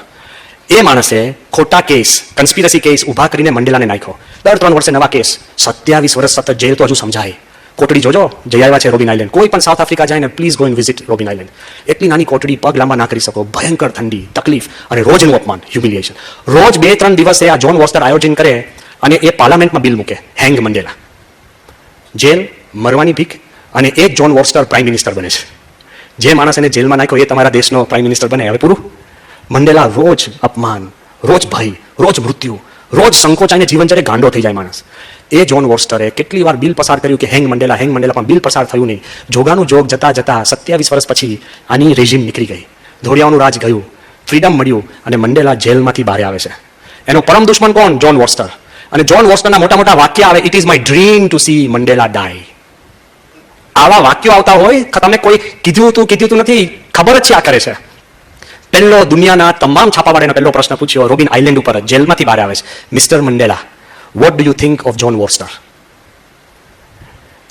એ માણસે ખોટા કેસ, કન્સ્પિરસી કેસ ઊભા કરીને મંડેલાને નાખ્યો. દર 3 વર્ષે નવા કેસ. 27 વર્ષ સતત જેલ તો હજુ સમજાય. કોટડી જોજો, જઈ આવ્યા છે રોબિન આઇલેન્ડ. કોઈ પણ સાઉથ આફ્રિકા જાય ને please go and visit Robin island. એટલી નાની કોટડી, પગ લાંબા ના કરી શકો, ભયંકર ઠંડી, તકલીફ અને રોજનું અપમાન, હ્યુમિલિએશન. રોજ 2-3 દિવસે આ જોન વોર્સ્ટર આયોજન કરે અને એ પાર્લામેન્ટમાં બિલ મૂકે, હેંગ મંડેલા. જેલ, મરવાની ભીખ, અને એક જોન વોર્સ્ટર પ્રાઇમ મિનિસ્ટર બને છે. જે માણસ એને જેલમાં નાખ્યો એ તમારા દેશનો પ્રાઇમ મિનિસ્ટર બને. હવે પૂરું. મંડેલા રોજ અપમાન, રોજ ભય, રોજ મૃત્યુ, રોજ સંકોચાઈને જીવન જ્યારે ગાંડો થઈ જાય માણસ. એ જોન વોર્સ્ટરે કેટલી વાર બિલ પસાર કર્યું કે હેંગ મંડેલા, પણ બિલ પસાર થયું નહીં. જોગાનું જોગ જતા 27 વર્ષ પછી આની રેજીમ નીકળી ગઈ, ધોળિયાઓનું રાજ ગયું, ફ્રીડમ મળ્યું અને મંડેલા જેલમાંથી બહાર આવે છે. એનો પરમ દુશ્મન કોણ? John Vorster. અને જોન વોર્સ્ટરના મોટા વાક્ય આવે, it is my dream to see Mandela die. આવા વાક્યો આવતા હોય, તમે કોઈ કીધું હતું નથી, ખબર જ છે આ કરે છે. પહેલો દુનિયાના તમામ છાપાવાળાનો પહેલો પ્રશ્ન પૂછ્યો રોબિન આઇલેન્ડ ઉપર, જેલમાંથી બહાર આવે છે, mister Mandela, what do you think of John Worcester?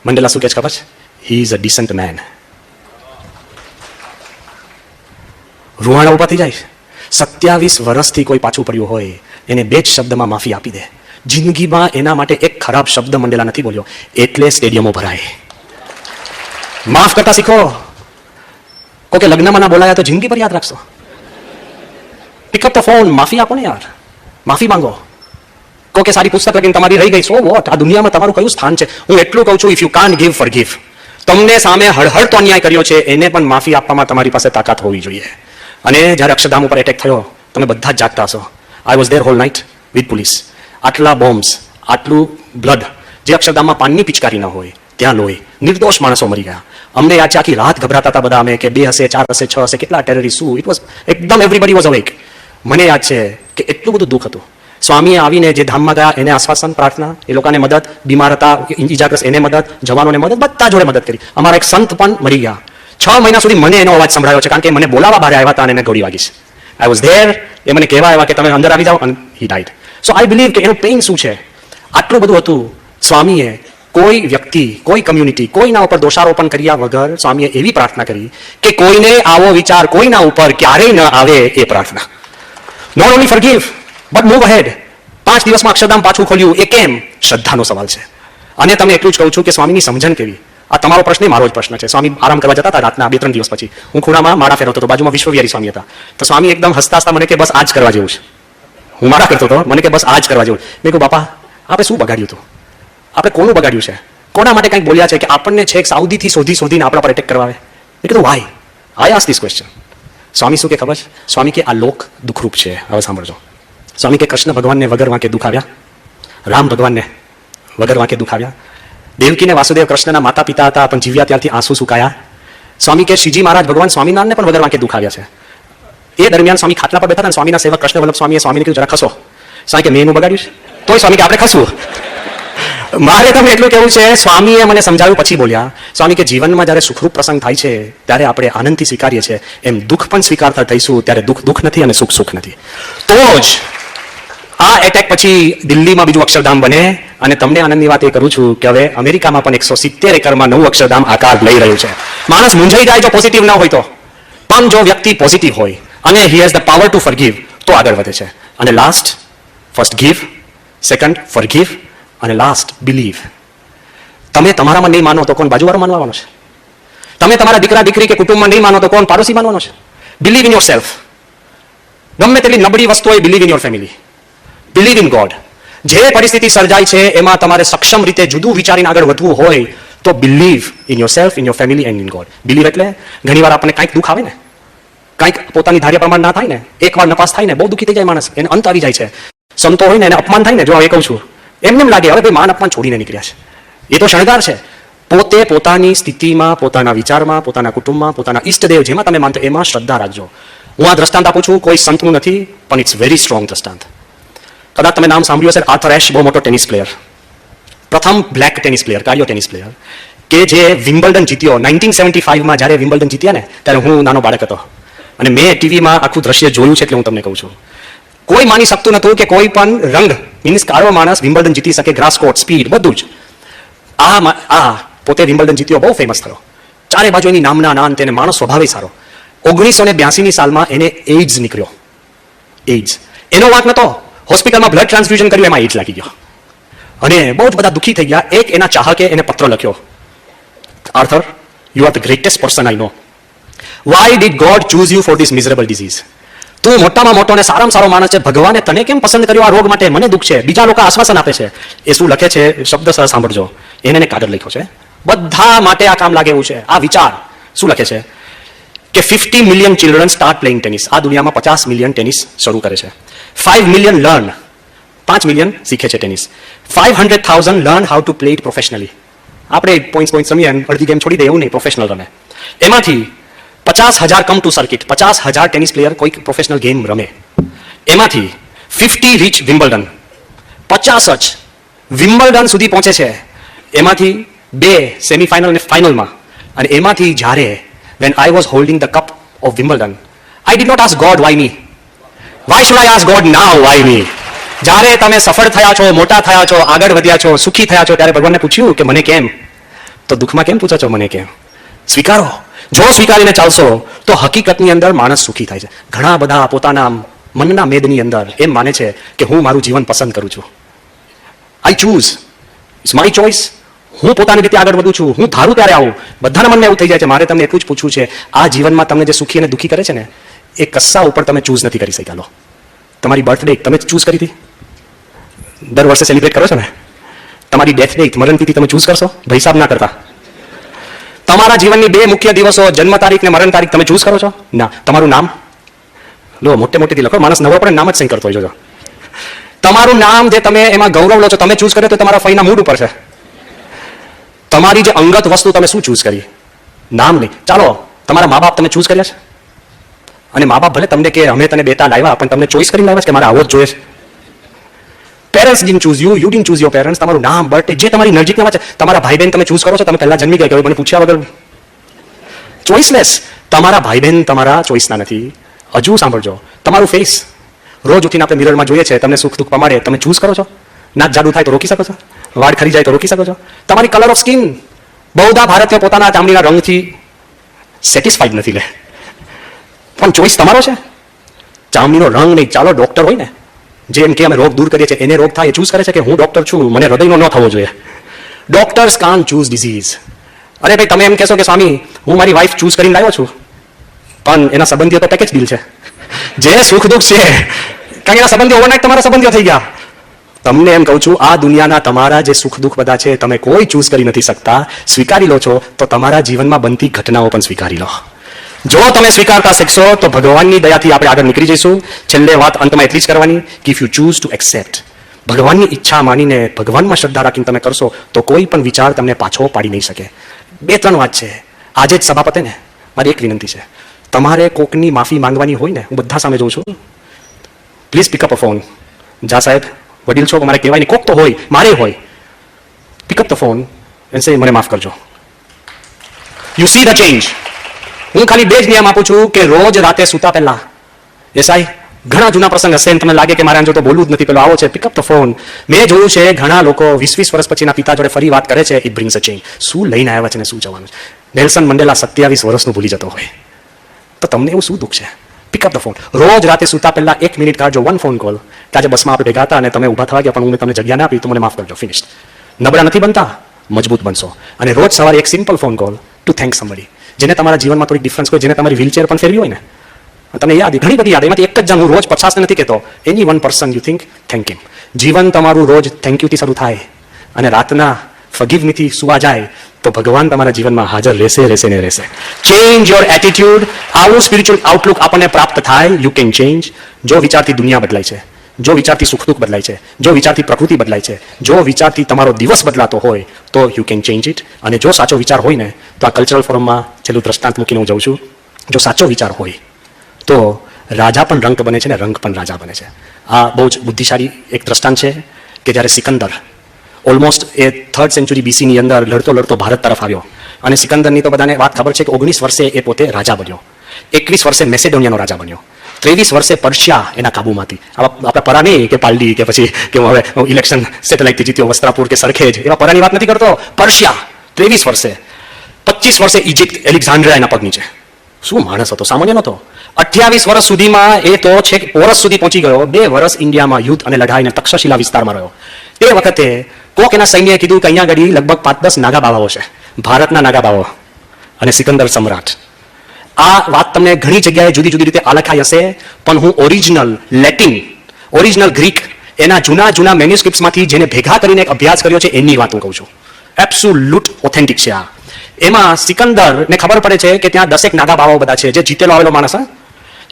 Mandela શું કહે છે ખબર છે? He is a decent man. રૂવાણા ઉભા થઈ જાય. 27 વર્ષથી કોઈ પાછું પડ્યું હોય એને 2 જ શબ્દમાં માફી આપી દે. જિંદગીમાં એના માટે એક ખરાબ શબ્દ મંડેલા નથી બોલ્યો, એટલે સ્ટેડિયમો ભરાય. માફ કરતા શીખો. કોકે લગ્નમાં ના બોલાયા તો જિંદગી પર યાદ રાખશો. પિકઅપ ધ ફોન, માફી આપો ને યાર, માફી માંગો. કહો કે સારી પુસ્તક લખીને તમારી રહી ગઈ, સો વોટ, આ દુનિયામાં તમારું કયું સ્થાન છે? હું એટલું કહું છું, if you can't give, forgive. તમને સામે હળહળતો અન્યાય કર્યો છે, એને પણ માફી આપવામાં તમારી પાસે તાકાત હોવી જોઈએ. અને જ્યારે અક્ષરધામ ઉપર એટેક થયો, તમે બધા જ જાગતા હશો. I was there whole night with police. આટલા બોમ્બ્સ, આટલું બ્લડ, જે અક્ષરધામમાં પાનની પિચકારી ન હોય ત્યાં લોહી, નિર્દોષ માણસો મરી ગયા. અમને યાદ છે આખી રાત ગભરાતા હતા બધા અમે કે 2 હશે, 4 હશે, 6 હશે, કેટલા ટેરરિસ્ટ, શું? ઇટ વોઝ એકદમ એવરીબડી વોઝ અવેક. મને યાદ છે કે એટલું બધું દુઃખ હતું. સ્વામીએ આવીને જે ધામમાં ગયા એને આશ્વાસન, પ્રાર્થના, એ લોકોને મદદ, બીમાર હતા ઇજાગ્રસ્ત એને મદદ, જવાનોને મદદ, બધા જોડે મદદ કરી. અમારા એક સંત પણ મરી ગયા. 6 મહિના સુધી મને એનો અવાજ સંભળાયો છે, કારણ કે મને બોલાવા બહાર આવ્યા હતા અને એને ગોળી વાગી છે. આઈ વોઝ ધેર. એ મને કહેવા આવ્યા કે તમે અંદર આવી જાઓ, અને હી ડાઈડ. સો આઈ બિલીવ કે એનું પેઇન શું છે. આટલું બધું હતું. સ્વામીએ કોઈ વ્યક્તિ, કોઈ કમ્યુનિટી, કોઈના ઉપર દોષારોપણ કર્યા વગર સ્વામીએ એવી પ્રાર્થના કરી કે કોઈને આવો વિચાર કોઈના ઉપર ક્યારેય ન આવે. એ પ્રાર્થના. Not only forgive but move ahead. 5 દિવસમાં અક્ષરધામ પાછું ખોલ્યું. એ કેમ? શ્રદ્ધાનો સવાલ છે. અને તમે એટલું જ કહું છું કે સ્વામીની સમજણ કેવી. આ તમારો પ્રશ્ન મારો જ પ્રશ્ન છે. સ્વામી આરામ કરવા જતા હતા રાતના 2-3 દિવસ પછી. હું ખૂણામાં માળા ફેરવતો હતો, બાજુમાં વિશ્વવિહારી સ્વામી હતા. તો સ્વામી એકદમ હસતા હસતા મને કે બસ આ જ કરવા જેવું છે. હું માળા કરતો હતો, મને કે બસ આ જ કરવા જેવું. મેં કહ્યું બાપા આપણે શું બગાડ્યું હતું? આપણે કોનું બગાડ્યું છે? કોના માટે કંઈક બોલ્યા છે કે આપણને છેક સાઉદીથી શોધીને આપણા પર એટેક કરવા આવે? મેં કીધું why I ask this question. સ્વામી શું કે ખબર છે? સ્વામી કે આ લોક દુઃખરૂપ છે. હવે સાંભળજો. સ્વામી કે કૃષ્ણ ભગવાનને વગર વાંકે દુખાવ્યા, રામ ભગવાનને વગર વાંકે દુખાવ્યા, દેવકીને વાસુદેવ કૃષ્ણના માતા પિતા હતા પણ જીવ્યા ત્યારથી આંસુ સુકાયા. સ્વામી કે શ્રીજી મહારાજ ભગવાન સ્વામિનારાયણને પણ વગર વાંકે દુખાવ્યા છે. એ દરમિયાન સ્વામી ખાટલા પર બેઠા હતા. સ્વામીના સેવક કૃષ્ણ વલ્લભ સ્વામીએ સ્વામીને કીધું જરા ખસો. સ્વામી કે મેં એનું બગાડ્યું છે? તોય સ્વામી કે આપણે ખસવું. મારે તમને એટલું કહેવું છે, સ્વામીએ મને સમજાવ્યું પછી બોલ્યા. સ્વામી કે જીવનમાં જ્યારે સુખરૂપ પ્રસંગ થાય છે ત્યારે આપણે આનંદથી સ્વીકારીએ છીએ, એમ દુઃખ પણ સ્વીકારતા થઈશું ત્યારે દુઃખ દુઃખ નથી અને સુખ સુખ નથી. તો જ આ એટેક પછી દિલ્હીમાં બીજું અક્ષરધામ બને. અને તમને આનંદની વાત એ કરું છું કે હવે અમેરિકામાં પણ 170 એકરમાં નવું અક્ષરધામ આકાર લઈ રહ્યું છે. માણસ મૂંઝાઈ જાય જો પોઝિટિવ ન હોય તો, પણ જો વ્યક્તિ પોઝિટિવ હોય અને he has the power to forgive તો આગળ વધે છે. અને last, first give, second forgive, અને લાસ્ટ બિલીવ. તમે તમારામાં નહીં માનો તો કોણ બાજુવાળો માનવાનો છે? તમે તમારા દીકરા દીકરી કે કુટુંબમાં નહીં માનો તો કોણ પાડોશી માનવાનો છે? Believe in your self. ગમે તેટલી નબળી વસ્તુ હોય, believe in your family, believe in God. જે પરિસ્થિતિ સર્જાય છે એમાં તમારે સક્ષમ રીતે જુદું વિચારીને આગળ વધવું હોય તો believe in your self, in your family and in God. Believe એટલે ઘણીવાર આપણને કાંઈક દુઃખ આવે ને, કાંઈક પોતાની ધાર્ય પ્રમાણ ના થાય ને, એકવાર નપાસ થાય ને બહુ દુઃખી થઈ જાય માણસ, એને અંત આવી જાય છે. સંતો હોય ને એને અપમાન થાય ને, જો એ કહું છું એમને એમ લાગે હવે ભાઈ માન અપમાન છોડીને નીકળ્યા છે. એ તો શણગાર છે. પોતે પોતાની સ્થિતિમાં, પોતાના વિચારમાં, પોતાના કુટુંબમાં, પોતાના ઈષ્ટદેવ જેમાં તમે માનતો એમાં શ્રદ્ધા રાખજો. હું આ દ્રષ્ટાંત આપું છું, કોઈ સંતનું નથી, પણ ઇટ્સ વેરી સ્ટ્રોંગ દ્રષ્ટાંત. કદાચ તમે નામ સાંભળ્યું હશે, આર્થર એશ, બહુ મોટો ટેનિસ પ્લેયર, પ્રથમ બ્લેક ટેનિસ પ્લેયર, કાર્યો ટેનિસ પ્લેયર, કે જે વિમ્બલ્ડન જીત્યો 1975માં. જ્યારે વિમ્બલ્ડન જીત્યા ને ત્યારે હું નાનો બાળક હતો અને મેં ટીવીમાં આખું દ્રશ્ય જોયું છે, એટલે હું તમને કહું છું. કોઈ માની શકતું નતું કે કોઈ પણ રંગ મીન્સ કાળો માણસ વિમ્બલ્ડન જીતી શકે, ગ્રાસ કોર્ટ, સ્પીડ, બધું જ. આ પોતે વિમ્બલ્ડન જીત્યો, બહુ ફેમસ થયો, ચારે બાજુ એની નામના નામ, તેને માણસ સ્વભાવે સારો. 1982ની સાલમાં એને એઇડ્સ નીકળ્યો. એઇડ્સ એનો વાંક નતો. હોસ્પિટલમાં બ્લડ ટ્રાન્સફ્યુઝન કર્યું, એમાં એઇડ્સ લાગી ગયો અને બહુ જ બધા દુઃખી થઈ ગયા. એક એના ચાહકે એને પત્ર લખ્યો, Arthur, you are the greatest person I know. Why did God choose you for this miserable disease? તું મોટામાં મોટો અને સારામાં સારો માણસ છે, ભગવાને તને કેમ પસંદ કર્યો આ રોગ માટે? મને દુઃખ છે. બીજા લોકો આશ્વાસન આપે છે. એ શું લખે છે? શબ્દ સર સાંભળજો. એને કાગળ લખ્યો છે, બધા માટે આ કામ લાગે એવું છે. આ વિચાર શું લખે છે કે 50 million children start playing tennis. આ દુનિયામાં 50 મિલિયન ટેનિસ શરૂ કરે છે. 5 મિલિયન લર્ન, 5 મિલિયન શીખે છે tennis. 500,000 learn how to play it professionally. આપણે પોઈન્ટ રમીએ, અડધી ગેમ છોડી દે એવું નહીં, પ્રોફેશનલ રમે. એમાંથી 50,000 come to circuit, 50,000 tennis player કોઈ પ્રોફેશનલ ગેમ રમે. એમાંથી 50 રીચ વિમ્બલ્ડન, 50 જ વિમ્બલ્ડન સુધી પહોંચે છે. એમાંથી 2 સેમીફાઇનલ અને ફાઇનલમાં. અને એમાંથી જ્યારે when I was holding the cup of Wimbledon, I did not ask God why me. Why should I ask God now why me? જ્યારે તમે સફળ થયા છો, મોટા થયા છો, આગળ વધ્યા છો, સુખી થયા છો, ત્યારે ભગવાનને પૂછ્યું કે મને કેમ? તો દુઃખમાં કેમ પૂછો છો મને કેમ? સ્વીકારો. જો સ્વીકારીને ચાલશો તો હકીકતની અંદર માણસ સુખી થાય છે. ઘણા બધા પોતાના મનના મેદની અંદર એમ માને છે કે હું મારું જીવન પસંદ કરું છું. I choose, it's my choice. હું પોતાની રીતે આગળ વધું છું, હું ધારું ત્યારે આવું. બધાના મનમાં એવું થઈ જાય છે. મારે તમને એટલું જ પૂછવું છે, આ જીવનમાં તમને જે સુખી અને દુઃખી કરે છે ને, એ કસ્સા ઉપર તમે ચૂઝ નથી કરી શક્યા. લો, તમારી બર્થડે તમે ચૂઝ કરી હતી, દર વર્ષે સેલિબ્રેટ કરો છો ને. તમારી ડેથ ડેટ, મરણ તિથિ તમે ચૂઝ કરશો? હિસાબ ના કરતા. તમારા જીવનની બે મુખ્ય દિવસો, જન્મ તારીખ ને મરણ તારીખ, તમે ચૂઝ કરો છો? ના. તમારું નામ લો, મોટે મોટેથી લખો, માણસ નવો પડે નામ જ સહી કરતો હોય. જોજો, તમારું નામ જે તમે એમાં ગૌરવ લો છો, તમે ચૂઝ કર્યો તો તમારા ફઈના મૂડ ઉપર છે. તમારી જે અંગત વસ્તુ તમે શું ચૂઝ કરી? નામ નહીં. ચાલો, તમારા મા બાપ તમે ચૂઝ કર્યા છે? અને મા બાપ ભલે તમને કે અમે તને બેટા લાવ્યા, પણ તમને ચોઈસ કરીને લાવ્યા છે કે મારે આવો જ જોઈએ છે? Parents didn't choose you, you didn't choose your parents. તમારું નામ, બર્થડે, જે તમારી નજીકના વાત છે, તમારા ભાઈ બહેન તમે ચૂઝ કરો છો? તમે પહેલા જન્મી ગયા, મને પૂછ્યા વગર ચોઈસલેસ. તમારા ભાઈ બહેન તમારા ચોઈસના નથી. હજુ સાંભળજો, તમારું ફેસ, રોજ ઉઠીને આપણે મિરરમાં જોઈએ છે, તમને સુખ દુઃખ પમાડે, તમે ચૂઝ કરો છો? નાક જાડુ થાય તો રોકી શકો છો? વાળ ખરી જાય તો રોકી શકો છો? તમારી કલર ઓફ સ્કિન, બહુધા ભારતીય પોતાના ચામડીના રંગથી સેટિસ્ફાઈડ નથી લે, પણ ચોઈસ તમારો છે. ચામડીનો રંગ નહીં. ચાલો, ડોક્ટર હોય ને, જેમ કે અમે રોગ દૂર કરીએ છીએ, એને રોગ થાય, એ ચૂઝ કરે છે કે હું ડોક્ટર છું, મને હૃદયનો ન થવો જોઈએ. Doctors can't choose disease. અરે ભાઈ, તમે એમ કહેશો કે સ્વામી હું મારી વાઈફ ચૂઝ કરીને લાવ્યો છું, પણ એના સંબંધીઓ તો પેકેજ ડીલ છે. જે સુખ દુઃખ છે, કારણ કે એના સંબંધીઓ ઓવરનાઇટ તમારા સંબંધીઓ થઈ ગયા. તમને એમ કહું છું, આ દુનિયાના તમારા જે સુખ દુઃખ બધા છે, તમે કોઈ ચૂઝ કરી નથી શકતા. સ્વીકારી લો છો તો તમારા જીવનમાં બનતી ઘટનાઓ પણ સ્વીકારી લો. જો તમે સ્વીકારતા શીખશો તો ભગવાનની દયાથી આપણે આગળ નીકળી જઈશું. છેલ્લે વાત અંતમાં એટલી જ કરવાની કે if you choose two accept, ભગવાનની ઈચ્છા માનીને ભગવાનમાં શ્રદ્ધા રાખીને તમે કરશો તો કોઈ પણ વિચાર તમને પાછો પાડી નહીં શકે. 2-3 વાત છે. આજે જ સભા પતે ને, મારી એક વિનંતી છે, તમારે કોકની માફી માંગવાની હોય ને, હું બધા સામે જોઉં છું, પ્લીઝ પિકઅપ અ ફોન. જા સાહેબ, વડીલ છો, મારે કહેવાય નહીં, કોક તો હોય, મારે હોય, pickup the phone and say મને માફ કરજો. You see the change. હું ખાલી 2 જ નિયમ આપું છું કે રોજ રાતે સૂતા પહેલા, એસાઈ ઘણા જૂના પ્રસંગ હશે ને તમને લાગે કે મારે આમ જો તો બોલવું જ નથી, પેલો આવો છે, પિકઅપ ધ ફોન. મેં જોયું છે ઘણા લોકો 20-20 વર્ષ પછીના પિતા જોડે ફરી વાત કરે છે. It brings a change. શું લઈને આવ્યા છે ને શું જવાનું છે? નેલ્સન મંડેલા 27 વર્ષનું ભૂલી જતો હોય, તો તમને એવું શું દુઃખ છે? Pick up the phone. રોજ રાતે સૂતા પહેલા 1 મિનિટ કાઢજો, 1 ફોન કોલ. કે આજે બસમાં આપણે ભેગા હતા અને તમે ઊભા થવા ગયા, પણ હું તમને જગ્યા ના આપી, તો મને માફ કરજો. ફિનિશ. નબળા નથી બનતા, મજબૂત બનશો. અને રોજ સવારે એક simple phone call to thank somebody, જેને તમારા જીવનમાં થોડી ડિફરન્સ હોય, જેને તમારી વ્હીલચેર પણ ફેરવી હોય ને, તમને યાદ, ઘણી બધી યાદ, એમાંથી એક જ જણ, હું રોજ 50 નથી કહેતો, એની 1 પર્સન યુ થિંક થેન્ક હિમ. જીવન તમારું રોજ થેન્ક યુથી શરૂ થાય અને રાતના ફગીવ મીથી સુવા જાય તો ભગવાન તમારા જીવનમાં હાજર રહેશે ને રહેશે. Change your attitude. આવું સ્પિરિચ્યુઅલ આઉટલુક આપણને પ્રાપ્ત થાય, યુ કેન ચેન્જ. જો વિચારથી દુનિયા બદલાય છે, જો વિચારથી સુખ દુઃખ બદલાય છે, જો વિચારથી પ્રકૃતિ બદલાય છે, જો વિચારથી તમારો દિવસ બદલાતો હોય તો યુ કેન ચેન્જ ઇટ. અને જો સાચો વિચાર હોય ને, તો આ કલ્ચરલ ફોરમમાં છેલ્લું દ્રષ્ટાંત મૂકીને હું જાઉં છું, જો સાચો વિચાર હોય તો રાજા પણ રંક બને છે ને રંક પણ રાજા બને છે. આ બહુ જ બુદ્ધિશાળી એક દ્રષ્ટાંત છે કે જ્યારે સિકંદર ઓલમોસ્ટ એ 3rd સેન્ચુરી BC-ની અંદર લડતો લડતો ભારત તરફ આવ્યો, અને સિકંદરની તો બધાને વાત ખબર છે કે 19 વર્ષે એ પોતે રાજા બન્યો, 21 વર્ષે મેસેડોનિયાનો રાજા બન્યો, 23 વર્ષે પર્શિયા એના કાબુમાંથી. આપણા પરા નહીં કે પાલડી કે પછી કે હવે ઇલેક્શન સેટેલાઇટથી જીત્યો વસ્ત્રાપુર કે સરખેજ, એવા પરાની વાત નથી કરતો. પર્શિયા 23 વર્ષે, 25 વર્ષે ઇજિપ્ત, એલેક્ઝાન્ડ્રિયા એના પગ નીચે. શું માણસ હતો, સામાન્ય નહોતો. 28 વર્ષ સુધીમાં એ તો છેક પોરસ સુધી પહોંચી ગયો. 2 વર્ષ ઇન્ડિયામાં યુદ્ધ અને લડાઈને તક્ષશિલા વિસ્તારમાં રહ્યો. તે વખતે કોક એના સૈન્યએ કીધું કે અહીંયા આગળ લગભગ 5-10 નાગા બાવાઓ છે, ભારતના નાગા બાવાઓ અને સિકંદર સમ્રાટ. આ વાત તમને ઘણી જગ્યાએ જુદી જુદી રીતે આલખાઈ હશે, પણ હું ઓરિજિનલ લેટિન, ઓરિજિનલ ગ્રીક, એના જૂના મેન્યુસ્ક્રિપ્ટ્સમાંથી જેને ભેગા કરીને એક અભ્યાસ કર્યો છે એની વાત હું કહું છું. એબ્સોલ્યુટ ઓથેન્ટિક છે આ. એમાં સિકંદરને ખબર પડે છે કે ત્યાં 10 નાગા બાવાઓ બધા છે, જે જીતેલો આવેલો માણસ,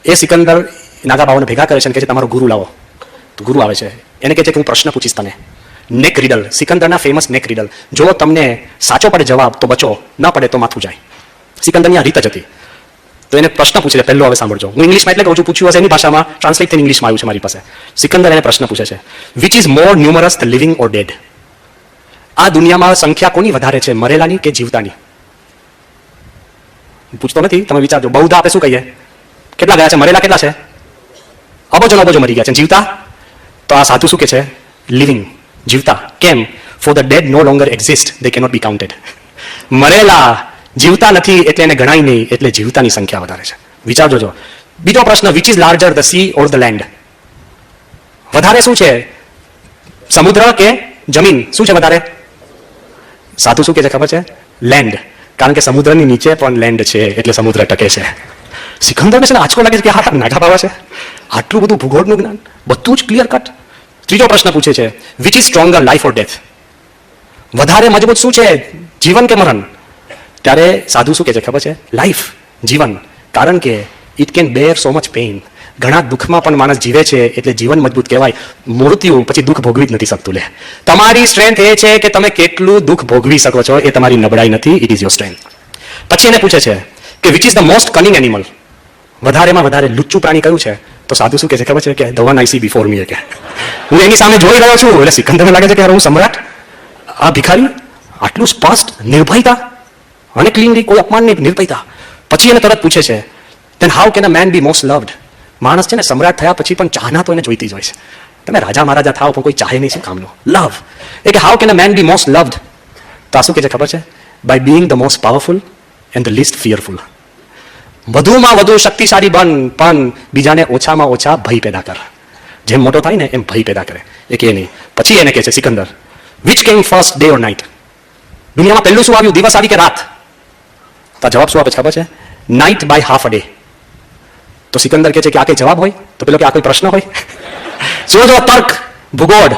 એ સિકંદર નાગા બાવાઓને ભેગા કરે છે અને કહે છે તમારો ગુરુ લાવો. તો ગુરુ આવે છે, એને કહે છે કે હું પ્રશ્ન પૂછીશ તને, નેક રીડલ, સિકંદરના ફેમસ નેક રીડલ. જો તમને સાચો પડે જવાબ તો બચો, ન પડે તો માથું જાય. સિકંદરની આ રીત જ હતી. તો એને પ્રશ્ન પૂછે છે, પહેલો હવે સાંભળજો, હું ઇંગ્લિશમાં એટલે કહું છું, પૂછ્યું હશે એની ભાષામાં, ટ્રાન્સલેટ થઈને ઇંગ્લિશમાં આવ્યું છે મારી પાસે. સિકંદર એને પ્રશ્ન પૂછે છે, which is more numerous, the living or dead? આ દુનિયામાં સંખ્યા કોની વધારે છે, મરેલાની કે જીવતાની? પૂછતો નથી, તમે વિચારજો. બહુધા આપણે શું કહીએ, કેટલા ગયા છે, મરેલા કેટલા છે? અબજો મરી ગયા છે. જીવતા? તો આ સાધુ શું કે છે, લિવિંગ, જીવતા. કેમ? For the dead no longer exist, they cannot be counted. મરેલા જીવતા નથી એટલે એને ગણાય નહીં, એટલે જીવતાની સંખ્યા વધારે છે. વિચારજો. જો બીજો પ્રશ્ન, which is larger, the C or the land? વધારે શું છે, સમુદ્ર કે જમીન? શું છે વધારે? સાધુ શું કે છે ખબર છે? લેન્ડ. કારણ કે સમુદ્રની નીચે પણ લેન્ડ છે, એટલે સમુદ્ર ટકે છે. સિકંદરને છે ને આંચકો લાગે છે કે હા નાગા બાવા છે, આટલું બધું ભૂગોળનું જ્ઞાન, બધું જ ક્લિયર કટ. ત્રીજો પ્રશ્ન પૂછે છે, which is stronger, life or death? વધારે મજબૂત શું છે, જીવન કે મરણ? ત્યારે સાધુ શું કહે છે ખબર છે? લાઈફ, જીવન. કારણ કે it can bear so much pain. ઘણા દુઃખમાં પણ માણસ જીવે છે એટલે જીવન મજબૂત કહેવાય. મૃત્યુ પછી દુઃખ ભોગવી જ નથી શકતું. લે, તમારી સ્ટ્રેન્થ એ છે કે તમે કેટલું દુઃખ ભોગવી શકો છો, એ તમારી નબળાઈ નથી, ઇટ ઇઝ યોર સ્ટ્રેન્થ. પછી એને પૂછે છે કે which is the most cunning animal? વધારેમાં વધારે લુચ્ચું પ્રાણી કયું છે? તો સાધુ શું કહે છે ખબર છે? કે the one I see before me. કે હું એની સામે જોઈ રહ્યો છું. એટલે સિકંદરને લાગે છે કે હું સમ્રાટ, આ ભિખારી, આટલું સ્પષ્ટ, નિર્ભયતા અને ક્લીનલી, કોઈ અપમાન નહીં, નિર્ભયતા. પછી એને તરત પૂછે છે, then how can a man be most loved? માણસ છે ને સમ્રાટ થયા પછી પણ ચાહના તો એને જોઈતી જ હોય છે. તમે રાજા મહારાજા થાવ પણ કોઈ ચાહે નહીં, શું કામનો? લવ. એ કે how can a man be most loved? તો આ શું કહે છે ખબર છે? By being the most powerful and the least fearful. વધુમાં વધુ શક્તિશાળી બન, પણ બીજાને ઓછામાં ઓછા ભય પેદા કર. જેમ મોટો થાય ને એમ ભય પેદા કરે. એ કે નહીં. પછી એને કહે છે સિકંદર, વિચ કેમ ફર્સ્ટ, ડે ઓર નાઇટ? દુનિયામાં પહેલું શું આવ્યું, દિવસ આવી કે રાત? તો જવાબ શું આપે છે ખબર છે? Night bye half a day. તો સિકંદર કહે છે કે આ કઈ જવાબ હોય? તો પેલો કે આ કોઈ પ્રશ્ન હોય? જો તર્ક, ભૂગોળ,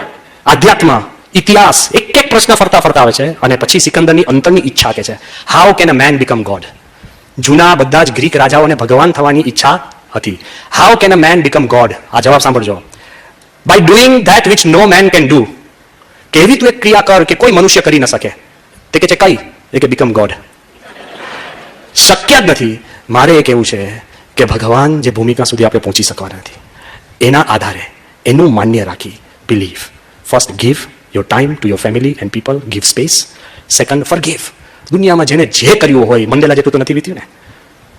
આધ્યાત્મ, ઇતિહાસ, એક એક પ્રશ્ન ફરતા ફરતા આવે છે. અને પછી સિકંદરની અંતરની ઈચ્છા કે છે, how can a man become God? જૂના બધા જ ગ્રીક રાજાઓને ભગવાન થવાની ઈચ્છા હતી. How can a man become God? આ જવાબ સાંભળજો. By doing that which no man can do. કેવી તું એક ક્રિયા કર કે કોઈ મનુષ્ય કરી ન શકે. તે કે છે કઈ? એ કે બીકમ ગોડ. શક્ય જ નથી. મારે એ કહેવું છે કે ભગવાન જે ભૂમિકા સુધી આપણે પહોંચી શકવાના નથી, એના આધારે એનું માન્ય રાખી believe. First give your time to your family and people, give space. Second forgive. દુનિયામાં જેને જે કર્યું હોય, મંડેલા જેટલું તો નથી વીત્યું ને,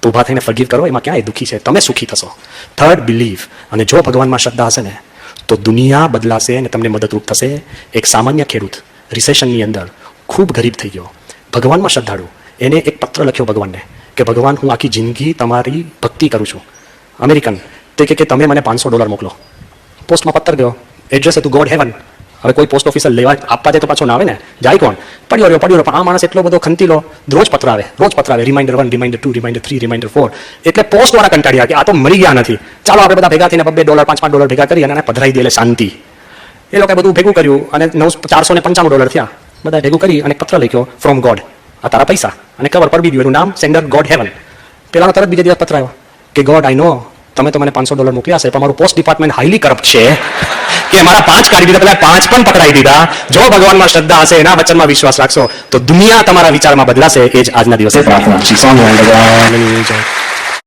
તો ઊભા થઈને ફોરગીવ કરો. એમાં ક્યાં એ દુઃખી છે? તમે સુખી થશો. Third believe. અને જો ભગવાનમાં શ્રદ્ધા હશે ને તો દુનિયા બદલાશે અને તમને મદદરૂપ થશે. એક સામાન્ય ખેડૂત રિસેશનની અંદર ખૂબ ગરીબ થઈ ગયો, ભગવાનમાં શ્રદ્ધાળુ, એને એક પત્ર લખ્યો ભગવાનને કે ભગવાન હું આખી જિંદગી તમારી ભક્તિ કરું છું. અમેરિકન. તે કે તમે મને $500 મોકલો. પોસ્ટમાં પત્ર ગયો, એડ્રેસ હતું ગોડ હેવન. હવે કોઈ પોસ્ટ ઓફિસર લેવા આપવા જાય તો પાછો ના આવે ને, જાય કોણ? પડ્યો રહ્યો. પણ આ માણસ એટલો બધો ખંતીલો, રોજ પત્ર આવે, રિમાઇન્ડર 1, રિમાઇન્ડર 2, રિમાઇન્ડર 3, રિમાઇન્ડર 4. એટલે પોસ્ટ વાળા કંટાળ્યા કે આ તો મરી ગયા નથી, ચાલો આપણે બધા ભેગા થઈને $2, $5 ભેગા કરી અને પધરાઈ દે, એટલે શાંતિ. એ લોકોએ બધું ભેગું કર્યું અને $495 થયા. બધા ભેગું કરી અને પત્ર લખ્યો, ફ્રોમ ગોડ. આ તારા પૈસા. અને કવર પર બી ગયું, એનું નામ સેન્ડર ગોડ હેવન. પેલાનો તરત બીજે દિવસ પત્ર આવ્યો કે ગોડ આઈ નો, તમે તો મને $500 મોકલ્યા છે, પણ મારું પોસ્ટ ડિપાર્ટમેન્ટ હાઈલી કરપ્ટ છે કે મારા 5 કાઢી દીધા, પેલા 5 પણ પકડાઈ દીધા. જો ભગવાનમાં શ્રદ્ધા હશે, એના વચનમાં વિશ્વાસ રાખશો તો દુનિયા તમારા વિચારમાં બદલાશે. એ જ આજના દિવસે પ્રાર્થના.